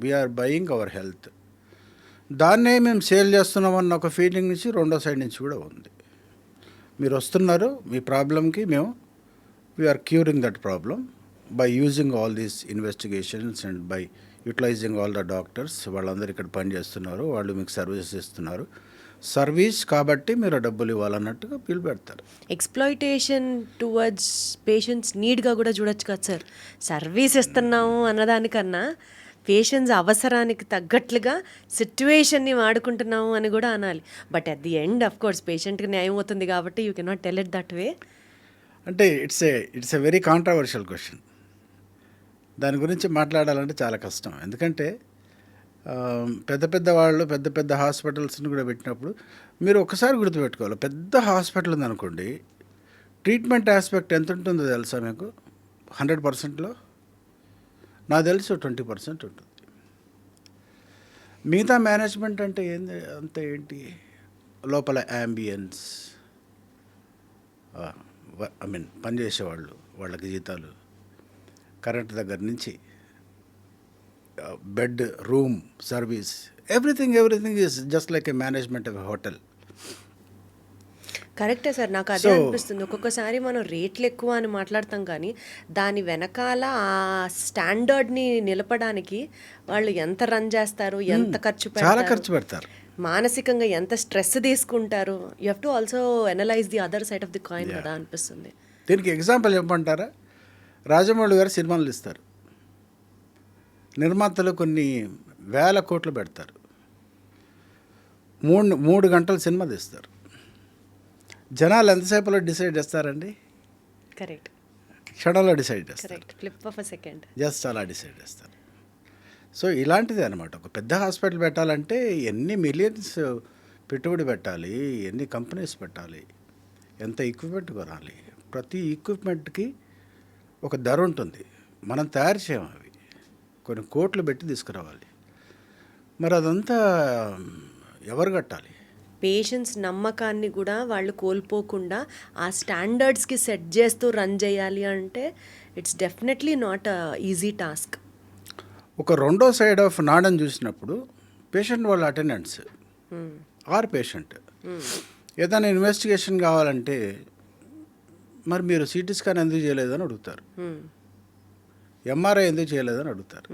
we are buying our health. దాన్నే మేము సేల్ చేస్తున్నామన్న ఒక ఫీలింగ్ నుంచి రెండో సైడ్ నుంచి కూడా ఉంది. మీరు వస్తున్నారు, మీ ప్రాబ్లంకి మేము we are curing that problem by using all these investigations and by utilising all the doctors. వాళ్ళందరూ ఇక్కడ పని చేస్తున్నారు, వాళ్ళు మీకు సర్వీసెస్ ఇస్తున్నారు, సర్వీస్ కాబట్టి మీరు డబ్బులు ఇవ్వాలన్నట్టుగా బిల్ పెడతారు. ఎక్స్ప్లాయిటేషన్ టువర్డ్స్ పేషెంట్స్ నీడ్గా కూడా చూడొచ్చు కదా సార్. సర్వీస్ ఇస్తున్నాము అన్నదానికన్నా పేషెంట్స్ అవసరానికి తగ్గట్లుగా సిట్యువేషన్ని వాడుకుంటున్నాము అని కూడా అనాలి. But at the end of course పేషెంట్కి న్యాయం అవుతుంది కాబట్టి you cannot tell it that way. అంటే it's a very controversial question. దాని గురించి మాట్లాడాలంటే చాలా కష్టం. ఎందుకంటే పెద్ద వాళ్ళు పెద్ద హాస్పిటల్స్ని కూడా పెట్టినప్పుడు మీరు ఒకసారి గుర్తుపెట్టుకోవాలి, పెద్ద హాస్పిటల్ ఉందనుకోండి, ట్రీట్మెంట్ ఆస్పెక్ట్ ఎంత ఉంటుందో తెలుసా మీకు? 100%లో నాకు తెలిసి 20% ఉంటుంది. మిగతా మేనేజ్మెంట్ అంటే ఏంది, అంత ఏంటి లోపల యాంబియన్స్, ఐ మీన్ పనిచేసేవాళ్ళు, వాళ్ళకి జీతాలు, కరెంట్ దగ్గర నుంచి bed, room service, everything is just like A management of a hotel. కరెక్టే సార్, నాకు అదే అనిపిస్తుంది. ఒక్కొక్కసారి మనం రేట్లు ఎక్కువ అని మాట్లాడతాం కానీ దాని వెనకాల ఆ స్టాండర్డ్ని నిలపడానికి వాళ్ళు ఎంత రన్ చేస్తారు, ఎంత ఖర్చు చాలా పెడతారు, ఖర్చు పెడతారు, మానసికంగా ఎంత స్ట్రెస్ తీసుకుంటారు. You have to also analyse the other side of the coin కదా అనిపిస్తుంది. దీనికి ఎగ్జాంపుల్ చెప్పమంటారా? రాజమౌళి గారు సినిమాలు ఇస్తారు, నిర్మాతలు కొన్ని వేల కోట్లు పెడతారు, 3 గంటల సినిమా తీస్తారు. జనాలు ఎంతసేపులో డిసైడ్ చేస్తారండి? కరెక్ట్, క్షణంలో డిసైడ్ చేస్తారు, correct, flip of a second, just అలా డిసైడ్ చేస్తారు. సో ఇలాంటిదే అనమాట. ఒక పెద్ద హాస్పిటల్ పెట్టాలంటే ఎన్ని మిలియన్స్ పెట్టుబడి పెట్టాలి, ఎన్ని కంపెనీస్ పెట్టాలి, ఎంత ఎక్విప్మెంట్ కొనాలి. ప్రతి ఎక్విప్మెంట్కి ఒక ధర ఉంటుంది, మనం తయారు చేయము, అవి కొన్ని కోట్లు పెట్టి తీసుకురావాలి. మరి అదంతా ఎవరు కట్టాలి? పేషెంట్స్ నమ్మకాన్ని కూడా వాళ్ళు కోల్పోకుండా ఆ స్టాండర్డ్స్కి సెట్ చేస్తూ రన్ చేయాలి అంటే it's definitely not easy task. ఒక రెండో సైడ్ ఆఫ్ నాడని చూసినప్పుడు పేషెంట్ వాళ్ళ అటెండెన్స్ ఆర్ పేషెంట్ ఏదైనా ఇన్వెస్టిగేషన్ కావాలంటే మరి మీరు సిటీ స్కాన్ ఎందుకు చేయలేదని అడుగుతారు, ఎంఆర్ఐ ఎందుకు చేయలేదని అడుగుతారు.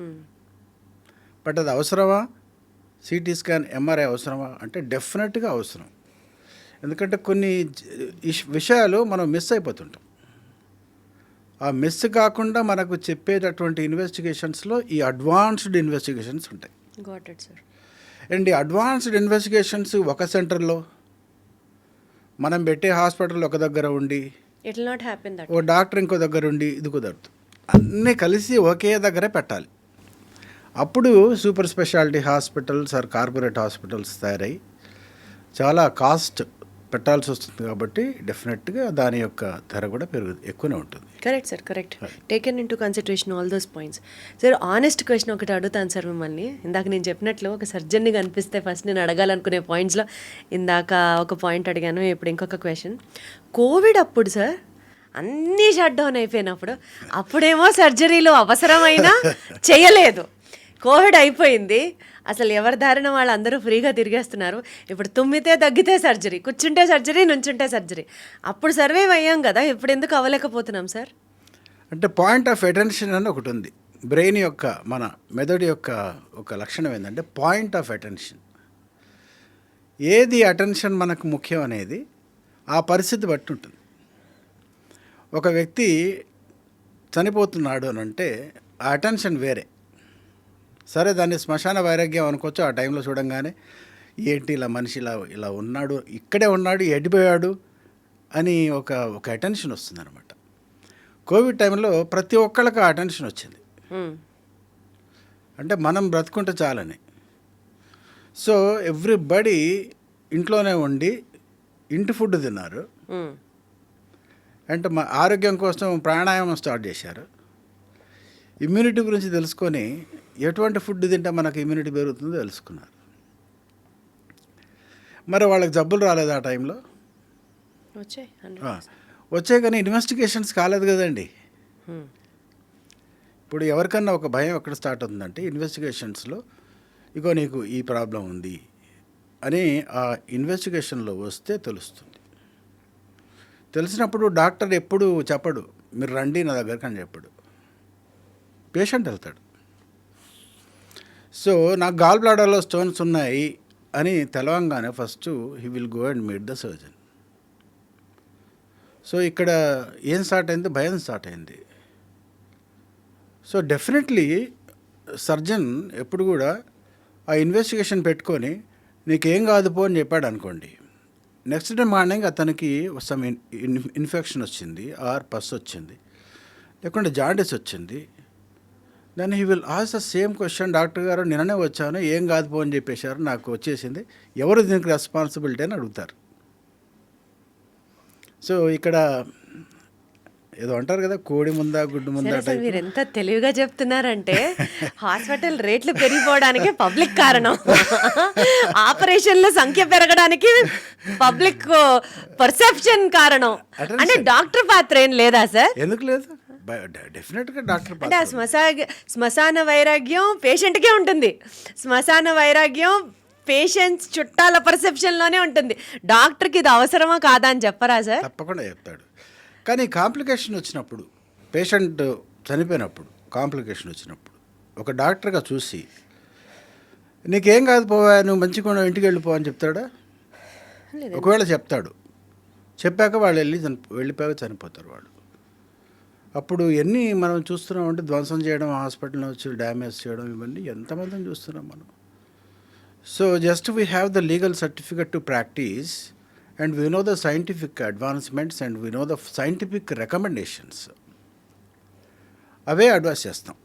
బట్ అది అవసరమా? సిటీ స్కాన్, ఎంఆర్ఐ అవసరమా అంటే డెఫినెట్గా అవసరం. ఎందుకంటే కొన్ని విషయాలు మనం మిస్ అయిపోతుంటాం. ఆ మిస్ కాకుండా మనకు చెప్పేటటువంటి ఇన్వెస్టిగేషన్స్లో ఈ అడ్వాన్స్డ్ ఇన్వెస్టిగేషన్స్ ఉంటాయి. Got it sir. అండ్ ఈ అడ్వాన్స్డ్ ఇన్వెస్టిగేషన్స్ ఒక సెంటర్లో, మనం పెట్టే హాస్పిటల్ ఒక దగ్గర ఉండి, it will not happen that. ఓ డాక్టర్ ఇంకో దగ్గర ఉండి, ఇది కుదరదు. అన్నీ కలిసి ఒకే దగ్గరే పెట్టాలి. అప్పుడు super speciality hospitals are corporate hospitals తయారై చాలా కాస్ట్ పెట్టాల్సి వస్తుంది. కాబట్టి డెఫినెట్గా దాని యొక్క ధర కూడా ఎక్కువనే ఉంటుంది. Correct sir, correct. Taken in to consideration all those points. Sir honest question ఒకటి అడుగుతాను సార్ మిమ్మల్ని. ఇందాక నేను చెప్పినట్లు ఒక సర్జన్ని కనిపిస్తే ఫస్ట్ నేను అడగాలనుకునే పాయింట్స్లో ఇందాక ఒక పాయింట్ అడిగాను, ఇప్పుడు ఇంకొక క్వశ్చన్. కోవిడ్ అప్పుడు సార్ అన్నీ షట్ డౌన్ అయిపోయినప్పుడు అప్పుడేమో సర్జరీలు అవసరమైనా చేయలేదు. కోవిడ్ అయిపోయింది, అసలు ఎవరి దారిన వాళ్ళందరూ ఫ్రీగా తిరిగేస్తున్నారు. ఇప్పుడు తుమ్మితే తగ్గితే సర్జరీ, కూర్చుంటే సర్జరీ, నుంచుంటే సర్జరీ. అప్పుడు సర్వైవ్ అయ్యాం కదా, ఇప్పుడు ఎందుకు అవ్వలేకపోతున్నాం సార్? అంటే పాయింట్ ఆఫ్ అటెన్షన్ అని ఒకటి ఉంది. బ్రెయిన్ యొక్క, మన మెదడు యొక్క ఒక లక్షణం ఏంటంటే పాయింట్ ఆఫ్ అటెన్షన్. ఏది అటెన్షన్ మనకు ముఖ్యం అనేది ఆ పరిస్థితి బట్టి ఉంటుంది. ఒక వ్యక్తి చనిపోతున్నాడు అని అంటే ఆ అటెన్షన్ వేరే. సరే, దాన్ని శ్మశాన వైరాగ్యం అనుకోవచ్చు. ఆ టైంలో చూడంగానే ఏంటి ఇలా మనిషి ఇలా ఉన్నాడు, ఇక్కడే ఉన్నాడు, ఎడిపోయాడు అని ఒక అటెన్షన్ వస్తుంది అనమాట. కోవిడ్ టైంలో ప్రతి ఒక్కళ్ళకి ఆ అటెన్షన్ వచ్చింది. అంటే మనం బ్రతుకుంటే చాలని. సో ఎవ్రీబడి ఇంట్లోనే ఉండి ఇంటి ఫుడ్ తిన్నారు. అంటే మా ఆరోగ్యం కోసం ప్రాణాయామం స్టార్ట్ చేశారు. ఇమ్యూనిటీ గురించి తెలుసుకొని ఎటువంటి ఫుడ్ తింటే మనకు ఇమ్యూనిటీ పెరుగుతుందో తెలుసుకున్నారు. మరి వాళ్ళకి జబ్బులు రాలేదు ఆ టైంలో? వచ్చాయి, కానీ ఇన్వెస్టిగేషన్స్ కాలేదు కదండి. ఇప్పుడు ఎవరికన్నా ఒక భయం ఎక్కడ స్టార్ట్ అవుతుందంటే ఇన్వెస్టిగేషన్స్లో, ఇగో నీకు ఈ ప్రాబ్లం ఉంది అని ఆ ఇన్వెస్టిగేషన్లో వస్తే తెలుస్తుంది. తెలిసినప్పుడు డాక్టర్ ఎప్పుడు చెప్పడు మీరు రండి నా దగ్గరికి అని చెప్పడు, పేషెంట్ వెళ్తాడు. సో నాకు గాల్ బ్లాడర్లో స్టోన్స్ ఉన్నాయి అని తెలవంగానే first he will go and meet the surgeon. So ఇక్కడ ఏం స్టార్ట్ అయింది? భయం స్టార్ట్ అయింది. సో డెఫినెట్లీ సర్జన్ ఎప్పుడు కూడా ఆ ఇన్వెస్టిగేషన్ పెట్టుకొని నీకేం కాదు పో అని చెప్పాడు అనుకోండి, నెక్స్ట్ డే మార్నింగ్ అతనికి సమ్ ఇన్ఫెక్షన్ వచ్చింది, ఆర్ పస్ వచ్చింది, లేకుంటే జాండీస్ వచ్చింది, then he will ask the same question, doctor గారు నిన్ననే వచ్చాను, ఏం కాదు పో అని చెప్పేశారు, నాకు వచ్చేసింది, ఎవరు దీనికి రెస్పాన్సిబిలిటీ అని అడుగుతారు. సో ఇక్కడ ఏదో అంటారు కదా, కోడి ముందా గుడ్డు ముందా సరే సార్, టైప్. మీరు ఎంత తెలివిగా చెప్తున్నారంటే హాస్పిటల్ రేట్లు పెరిగిపోవడానికి పబ్లిక్ కారణం, ఆపరేషన్ల సంఖ్య పెరగడానికి పబ్లిక్ పర్సెప్షన్ కారణం. అంటే డాక్టర్ పాత్ర ఏం లేదా సార్? ఎందుకు లేదు, డెఫినెట్గా డాక్టర్ అంటే ఆ శ్మశాన వైరాగ్యం పేషెంట్కే ఉంటుంది, శ్మశాన వైరాగ్యం పేషెంట్స్ చుట్టాల పర్సెప్షన్లోనే ఉంటుంది. డాక్టర్కి ఇది అవసరమా కాదా అని చెప్పరా సార్? తప్పకుండా చెప్తాడు. కానీ కాంప్లికేషన్ వచ్చినప్పుడు, పేషెంట్ చనిపోయినప్పుడు కాంప్లికేషన్ వచ్చినప్పుడు ఒక డాక్టర్గా చూసి నీకేం కాదు పోవా, నువ్వు మంచిగా ఇంటికి వెళ్ళిపో అని చెప్తాడా? ఒకవేళ చెప్తాడు, చెప్పాక వాళ్ళు వెళ్ళిపోయాక చనిపోతారు వాళ్ళు. అప్పుడు ఎన్ని మనం చూస్తున్నాం అంటే ధ్వంసం చేయడం, హాస్పిటల్లో వచ్చి డ్యామేజ్ చేయడం, ఇవన్నీ ఎంతమందిని చూస్తున్నాం మనం. So just we have the legal certificate to practice and we know the scientific advancements and we know the scientific recommendations, away advice చేస్తాం.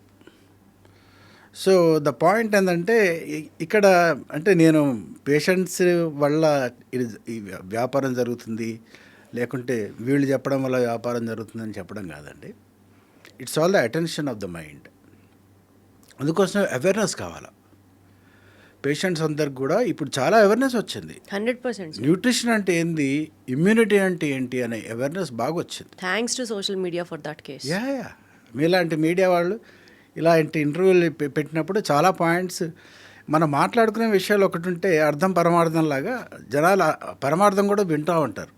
సో ద పాయింట్ ఏంటంటే ఇక్కడ అంటే నేను పేషెంట్స్ వల్ల ఈ వ్యాపారం జరుగుతుంది, లేకుంటే వీళ్ళు చెప్పడం వల్ల వ్యాపారం జరుగుతుందని చెప్పడం కాదండి. It's all the attention of the mind. అందుకోసం అవేర్నెస్ కావాలా పేషెంట్స్ అందరికి కూడా. ఇప్పుడు చాలా అవేర్నెస్ వచ్చింది. 100%. న్యూట్రిషన్ అంటే ఏంది, ఇమ్యూనిటీ అంటే ఏంటి అనే అవేర్నెస్ బాగా వచ్చింది. Thanks to social media for that case. Yeah మీలాంటి మీడియా వాళ్ళు ఇలాంటి ఇంటర్వ్యూలు పెట్టినప్పుడు చాలా పాయింట్స్ మనం మాట్లాడుకునే విషయాలు ఒకటి ఉంటే అర్థం పరమార్థం లాగా జనాలు పరమార్థం కూడా వింటూ ఉంటారు.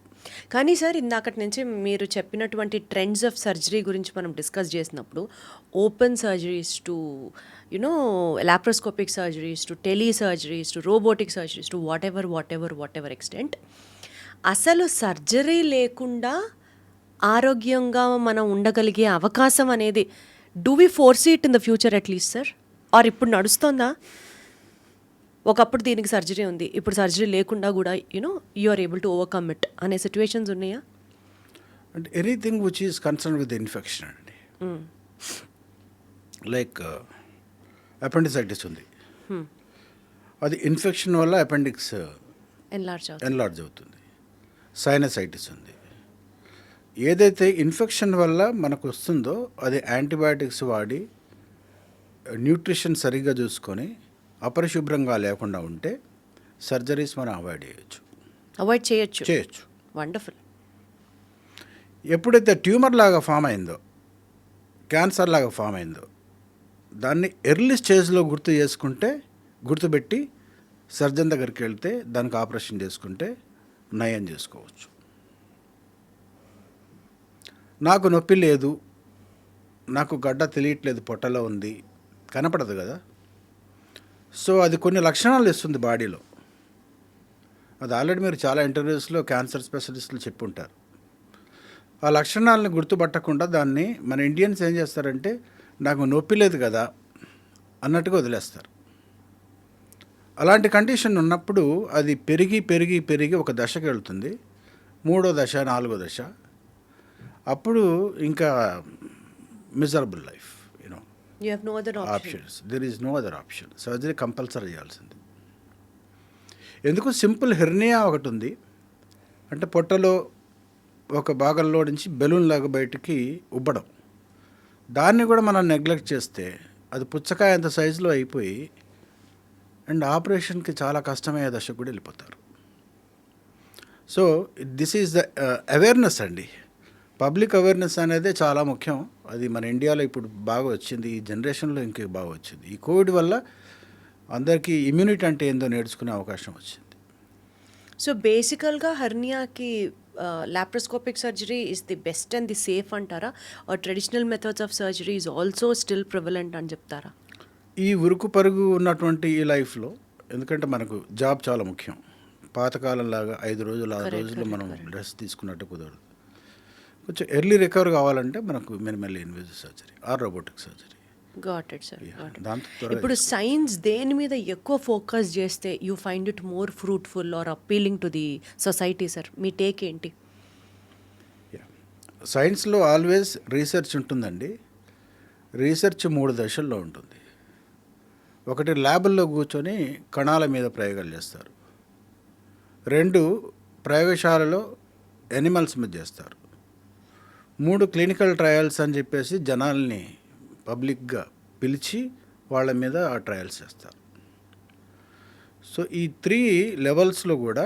కానీ సార్, ఇందాకటి నుంచి మీరు చెప్పినటువంటి ట్రెండ్స్ ఆఫ్ సర్జరీ గురించి మనం డిస్కస్ చేసినప్పుడు, open surgeries to you know laparoscopic surgeries to telesurgeries to robotic surgeries to whatever extent, అసలు సర్జరీ లేకుండా ఆరోగ్యంగా మనం ఉండగలిగే అవకాశం అనేది do we foresee it in the future at least sir? Or ఇప్పుడు నడుస్తుందా? ఒకప్పుడు దీనికి సర్జరీ ఉంది, ఇప్పుడు సర్జరీ లేకుండా కూడా you are able to overcome it అనే సిచ్యువేషన్స్ ఉన్నాయా? అంటే anything which is concern with infection అండి, లైక్ అపెండిసైటిస్ ఉంది, అది ఇన్ఫెక్షన్ వల్ల అపెండిక్స్ ఎన్లార్జ్ అవుతుంది. సైనసైటిస్ ఉంది, ఏదైతే ఇన్ఫెక్షన్ వల్ల మనకు వస్తుందో అది యాంటీబయాటిక్స్ వాడి న్యూట్రిషన్ సరిగ్గా చూసుకొని అపరిశుభ్రంగా లేకుండా ఉంటే సర్జరీస్ మనం అవాయిడ్ చేయొచ్చు. వండర్ఫుల్. ఎప్పుడైతే ట్యూమర్ లాగా ఫామ్ అయిందో, క్యాన్సర్ లాగా ఫామ్ అయిందో, దాన్ని ఎర్లీ స్టేజ్లో గుర్తుపెట్టి సర్జన్ దగ్గరికి వెళ్తే దానికి ఆపరేషన్ చేసుకుంటే నయం చేసుకోవచ్చు. నాకు నొప్పి లేదు, నాకు గడ్డ తెలియట్లేదు, పొట్టలో ఉంది, కనపడదు కదా. సో అది కొన్ని లక్షణాలు ఇస్తుంది బాడీలో. అది ఆల్రెడీ మీరు చాలా ఇంటర్వ్యూస్లో క్యాన్సర్ స్పెషలిస్టులు చెప్పి ఉంటారు. ఆ లక్షణాలను గుర్తుపట్టకుండా దాన్ని మన ఇండియన్స్ ఏం చేస్తారంటే నాకు నొప్పి లేదు కదా అన్నట్టుగా వదిలేస్తారు. అలాంటి కండిషన్ ఉన్నప్పుడు అది పెరిగి ఒక దశకి వెళ్తుంది, 3వ దశ 4వ దశ. అప్పుడు ఇంకా miserable life, You have no other options. There is no other option. Surgery compulsory చేయాల్సింది. ఎందుకు, సింపుల్ హెర్నియా ఒకటి ఉంది, అంటే పొట్టలో ఒక భాగంలో నుంచి బెలూన్ లాగా బయటికి ఉబ్బడం. దాన్ని కూడా మనం నెగ్లెక్ట్ చేస్తే అది పుచ్చకాయ అంత సైజులో అయిపోయి అండ్ ఆపరేషన్కి చాలా కష్టమయ్యే దశకు కూడా వెళ్ళిపోతారు. So this is the awareness అండి. పబ్లిక్ అవేర్నెస్ అనేది చాలా ముఖ్యం. అది మన ఇండియాలో ఇప్పుడు బాగా వచ్చింది, ఈ జనరేషన్లో ఇంకా బాగా వచ్చింది. ఈ కోవిడ్ వల్ల అందరికీ ఇమ్యూనిటీ అంటే ఏందో నేర్చుకునే అవకాశం వచ్చింది. సో బేసికల్గా హెర్నియాకి laparoscopic surgery is the best and the safe అంటారా? Or traditional methods of surgery is also still prevalent అని చెప్తారా? ఈ ఉరుకు పరుగు ఉన్నటువంటి ఈ లైఫ్లో, ఎందుకంటే మనకు జాబ్ చాలా ముఖ్యం. పాతకాలంలాగా 5 రోజులు 6 రోజులు మనం డ్రెస్ తీసుకున్నట్టు కుదరదు. కొంచెం ఎర్లీ రికవర్ కావాలంటే మనకు minimally invasive surgery or robotic surgery. Got it sir. ఇప్పుడు సైన్స్ దేని మీద ఎక్కువ ఫోకస్ చేస్తే you find it more fruitful or appealing to the society sir? మీ టేక్ ఏంటి? సైన్స్లో ఆల్వేస్ రీసెర్చ్ ఉంటుందండి. రీసెర్చ్ 3 దశల్లో ఉంటుంది. ఒకటి ల్యాబుల్లో కూర్చొని కణాల మీద ప్రయోగాలు చేస్తారు. 2 ప్రయోగశాలలో ఎనిమల్స్ మీద చేస్తారు. 3 క్లినికల్ ట్రయల్స్ అని చెప్పేసి జనాల్ని పబ్లిక్గా పిలిచి వాళ్ళ మీద ఆ ట్రయల్స్ చేస్తారు. సో ఈ 3 లెవెల్స్లో కూడా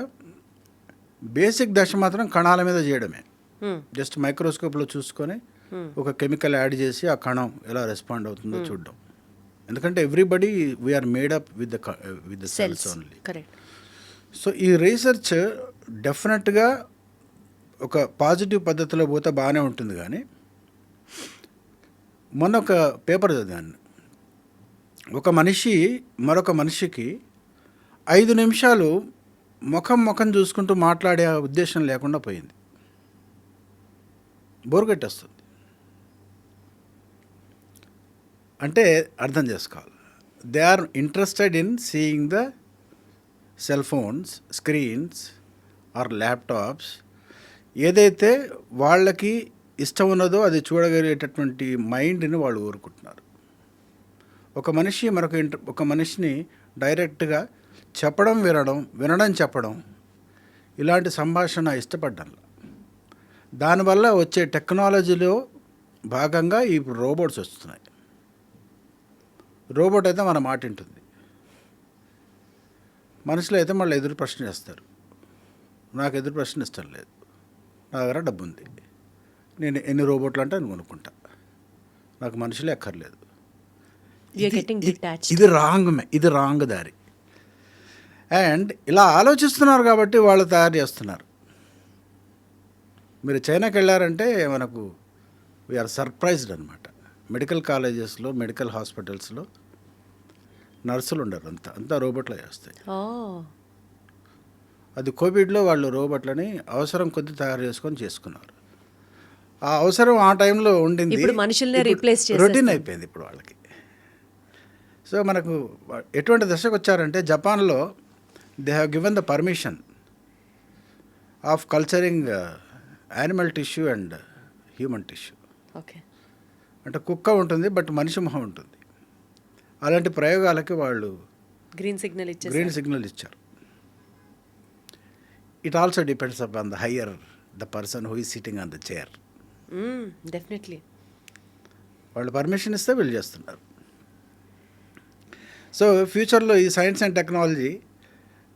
బేసిక్ దశ మాత్రం కణాల మీద చేయడమే. జస్ట్ మైక్రోస్కోప్లో చూసుకొని ఒక కెమికల్ యాడ్ చేసి ఆ కణం ఎలా రెస్పాండ్ అవుతుందో చూడడం. ఎందుకంటే everybody we are made up with the cells only. Correct. So ఈ రీసెర్చ్ డెఫినెట్గా ఒక పాజిటివ్ పద్ధతిలో పోతే బాగానే ఉంటుంది. కానీ మొన్న ఒక పేపర్ చదివాను, ఒక మనిషి మరొక మనిషికి 5 నిమిషాలు ముఖం చూసుకుంటూ మాట్లాడే ఉద్దేశం లేకుండా పోయింది. బోర్ కొట్టేస్తుంది. అంటే అర్థం చేసుకోవాలి, they are interested in seeing the cell phones, screens or laptops. ఏదైతే వాళ్ళకి ఇష్టం ఉన్నదో అది చూడగలిగేటటువంటి మైండ్ని వాళ్ళు కోరుకుంటున్నారు. ఒక మనిషి ఒక మనిషిని డైరెక్ట్గా చెప్పడం వినడం చెప్పడం ఇలాంటి సంభాషణ ఇష్టపడ్డం. దానివల్ల వచ్చే టెక్నాలజీలో భాగంగా ఇప్పుడు రోబోట్స్ వస్తున్నాయి. రోబోట్ అయితే మన మాట వింటుంది, మనుషులు అయితే మళ్ళీ ఎదురు ప్రశ్న చేస్తారు. నాకు ఎదురు ప్రశ్న ఇష్టం లేదు, నా దగ్గర డబ్బు ఉంది, నేను ఎన్ని రోబోట్లు అంటే నేను కొనుక్కుంటా, నాకు మనుషులే అక్కర్లేదు. ఇది రాంగ్ దారి. అండ్ ఇలా ఆలోచిస్తున్నారు కాబట్టి వాళ్ళు తయారు చేస్తున్నారు. మీరు చైనాకి వెళ్ళారంటే మనకు వీఆర్ సర్ప్రైజ్డ్ అనమాట. మెడికల్ కాలేజెస్లో, మెడికల్ హాస్పిటల్స్లో నర్సులు ఉండరు, అంతా రోబోట్లో చేస్తాయి. అది కోవిడ్లో వాళ్ళు రోబోట్లని అవసరం కొద్ది తయారు చేసుకున్నారు. ఆ అవసరం ఆ టైంలో ఉండింది, రొటీన్ అయిపోయింది ఇప్పుడు వాళ్ళకి. సో మనకు ఎటువంటి దశకు వచ్చారంటే జపాన్లో they have given the permission of culturing animal tissue and human tissue. Okay. అంటే కుక్క ఉంటుంది బట్ మనిషి మొహం ఉంటుంది. అలాంటి ప్రయోగాలకి వాళ్ళు గ్రీన్ సిగ్నల్ ఇచ్చారు. It also depends upon the higher the person who is sitting on the chair. Definitely వాళ్ళు పర్మిషన్ ఇస్తే వీళ్ళు చేస్తున్నారు. సో ఫ్యూచర్లో ఈ సైన్స్ అండ్ టెక్నాలజీ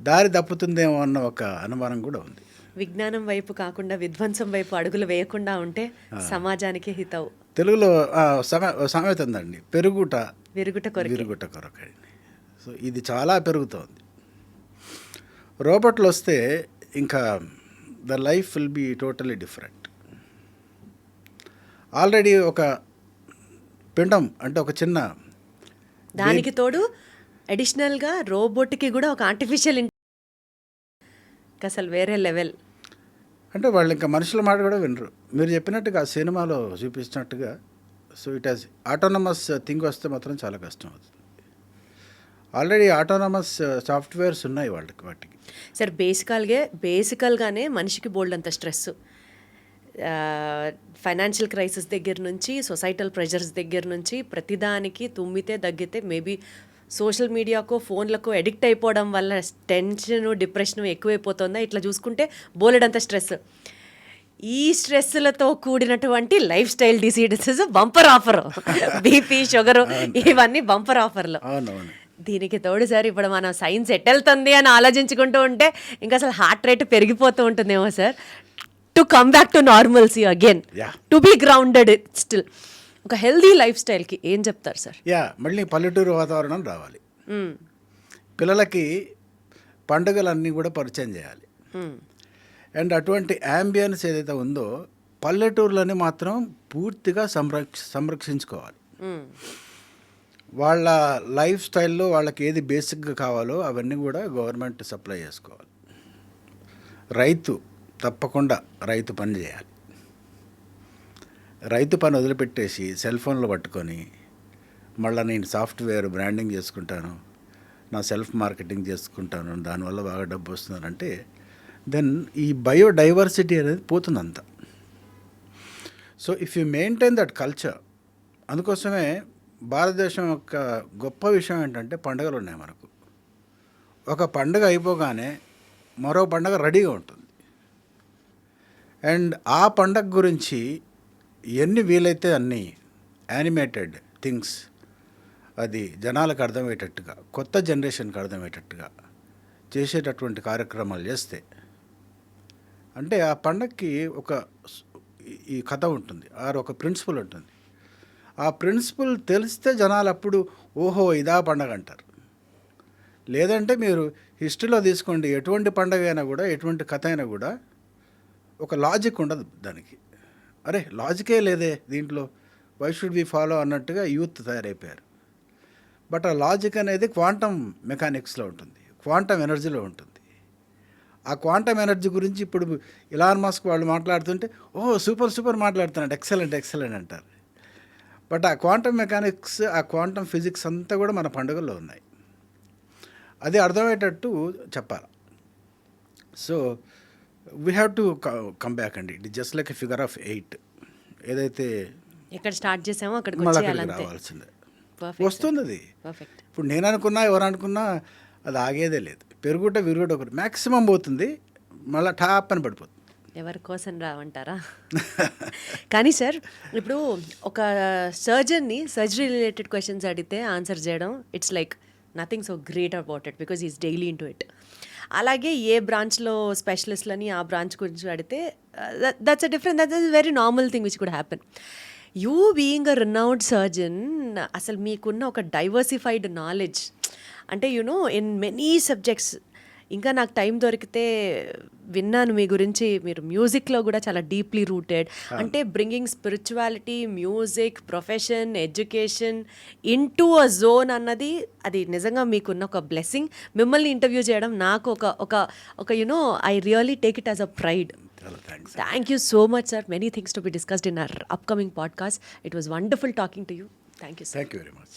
దారి తప్పుతుందేమో అన్న ఒక అనుమానం కూడా ఉంది. విజ్ఞానం వైపు కాకుండా విధ్వంసం వైపు అడుగులు వేయకుండా ఉంటే సమాజానికి హితవు. తెలుగులో సామెత ఉందండి, విరుగుట కొరకని. సో ఇది చాలా పెరుగుతోంది. రోబోట్లు వస్తే ఇంకా the life will be totally different. Already ఒక పిండం అంటే ఒక చిన్న దానికి తోడు అడిషనల్గా రోబోట్కి కూడా ఒక ఆర్టిఫిషియల్ అసలు వేరే లెవెల్. అంటే వాళ్ళు ఇంకా మనుషుల మాట కూడా వినరు. మీరు చెప్పినట్టుగా సినిమాలో చూపించినట్టుగా so it has autonomous thing వస్తే మాత్రం చాలా కష్టం అవుతుంది. ఆల్రెడీ ఆటోనమస్ సాఫ్ట్వేర్స్ ఉన్నాయి వాటికి. సార్ బేసికల్గానే మనిషికి బోల్డ్ అంత స్ట్రెస్, ఫైనాన్షియల్ క్రైసిస్ దగ్గర నుంచి, సొసైటల్ ప్రెషర్స్ దగ్గర నుంచి, ప్రతిదానికి తుమ్మితే దగ్గితే మేబీ సోషల్ మీడియాకో ఫోన్లకు అడిక్ట్ అయిపోవడం వల్ల టెన్షన్, డిప్రెషన్ ఎక్కువైపోతుందా? ఇట్లా చూసుకుంటే బోలెడంత స్ట్రెస్. ఈ స్ట్రెస్లతో కూడినటువంటి life style diseases bumper offer. BP, sugar ఇవన్నీ బంపర్ ఆఫర్లు. దీనికి తోడు సార్ ఇప్పుడు మనం సైన్స్ ఎట్టెళ్తుంది అని ఆలోచించుకుంటూ ఉంటే ఇంకా అసలు హార్ట్ రేట్ పెరిగిపోతూ ఉంటుందేమో sir. To come back to normalcy again, to be grounded still, ఒక హెల్దీ లైఫ్ స్టైల్కి ఏం చెప్తారు సార్? మళ్ళీ పల్లెటూరు వాతావరణం రావాలి. పిల్లలకి పండుగలన్నీ కూడా పరిచయం చేయాలి. అండ్ అటువంటి యాంబియన్స్ ఏదైతే ఉందో పల్లెటూర్లని మాత్రం పూర్తిగా సంరక్షించుకోవాలి. వాళ్ళ లైఫ్ స్టైల్లో వాళ్ళకి ఏది బేసిక్గా కావాలో అవన్నీ కూడా గవర్నమెంట్ సప్లై చేసుకోవాలి. రైతు తప్పకుండా రైతు పని చేయాలి. రైతు పని వదిలిపెట్టేసి సెల్ ఫోన్లో పట్టుకొని మళ్ళీ నేను సాఫ్ట్వేర్ బ్రాండింగ్ చేసుకుంటాను, నా సెల్ఫ్ మార్కెటింగ్ చేసుకుంటాను, దానివల్ల బాగా డబ్బు వస్తుందంటే దెన్ ఈ బయోడైవర్సిటీ అనేది పోతుందంతా. So if you maintain that culture, అందుకోసమే భారతదేశం యొక్క గొప్ప విషయం ఏంటంటే పండుగలు ఉన్నాయి మనకు. ఒక పండుగ అయిపోగానే మరో పండుగ రెడీగా ఉంటుంది. అండ్ ఆ పండుగ గురించి ఎన్ని వీలైతే అన్ని యానిమేటెడ్ థింగ్స్ అది జనాలకు అర్థమయ్యేటట్టుగా, కొత్త జనరేషన్కి అర్థమయ్యేటట్టుగా చేసేటటువంటి కార్యక్రమాలు చేస్తే, అంటే ఆ పండగకి ఒక ఈ కథ ఉంటుంది, ఒక ప్రిన్సిపల్ ఉంటుంది. ఆ ప్రిన్సిపల్ తెలిస్తే జనాలు అప్పుడు ఓహో ఇదా పండగ అంటారు. లేదంటే మీరు హిస్టరీలో తీసుకోండి, ఎటువంటి పండగ అయినా కూడా, ఎటువంటి కథ అయినా కూడా ఒక లాజిక్ ఉండదు దానికి. అరే లాజికే లేదే దీంట్లో, వై షుడ్ వి ఫాలో అన్నట్టుగా యూత్ తయారైపోయారు. బట్ ఆ లాజిక్ అనేది క్వాంటమ్ మెకానిక్స్లో ఉంటుంది, క్వాంటమ్ ఎనర్జీలో ఉంటుంది. ఆ క్వాంటమ్ ఎనర్జీ గురించి ఇప్పుడు ఇలాన్ మస్క్ వాళ్ళు మాట్లాడుతుంటే ఓ సూపర్ మాట్లాడుతున్నాడు, ఎక్సలెంట్ అంటారు. బట్ ఆ క్వాంటమ్ మెకానిక్స్, ఆ క్వాంటమ్ ఫిజిక్స్ అంతా కూడా మన పండుగల్లో ఉన్నాయి. అది అర్థమయ్యేటట్టు చెప్పాలి. So we have to come back అండి. It just like a figure of 8. ఏదైతే ఎక్కడ స్టార్ట్ చేసామో అక్కడికి మళ్ళీ అక్కడికి వచ్చేయాలంతే. రావాల్సిందే, Perfect, వస్తుంది అది. పర్ఫెక్ట్. ఇప్పుడు నేను అనుకున్నా, ఎవరు అనుకున్నా అది ఆగేదే లేదు. పెరుగుట విరుగుట ఒకటి మ్యాక్సిమం పోతుంది, మళ్ళీ టాప్ అని పడిపోతుంది. ఎవరి కోసం రావంటారా? కానీ సార్, ఇప్పుడు ఒక సర్జన్ని సర్జరీ రిలేటెడ్ క్వశ్చన్స్ అడిగితే ఆన్సర్ చేయడం it's like nothing so great about it, because is daily in to it. అలాగే ఏ బ్రాంచ్లో స్పెషలిస్ట్లని ఆ బ్రాంచ్ గురించి అడిగితే that's a very normal thing which could happen. You being a renowned surgeon, అసలు మీకున్న ఒక డైవర్సిఫైడ్ నాలెడ్జ్, అంటే యునో ఇన్ మెనీ సబ్జెక్ట్స్. ఇంకా నాకు టైం దొరికితే విన్నాను మీ గురించి, మీరు మ్యూజిక్లో కూడా చాలా డీప్లీ రూటెడ్, అంటే bringing spirituality, music, profession, education in to a zone అన్నది, అది నిజంగా మీకున్న ఒక బ్లెస్సింగ్. మిమ్మల్ని ఇంటర్వ్యూ చేయడం నాకు ఒక you know I really take it as a pride. చాలా thanks. Thank you so much, sir. Many things to be discussed in our upcoming podcast. It was wonderful talking to you. Thank you, sir. Thank you very much.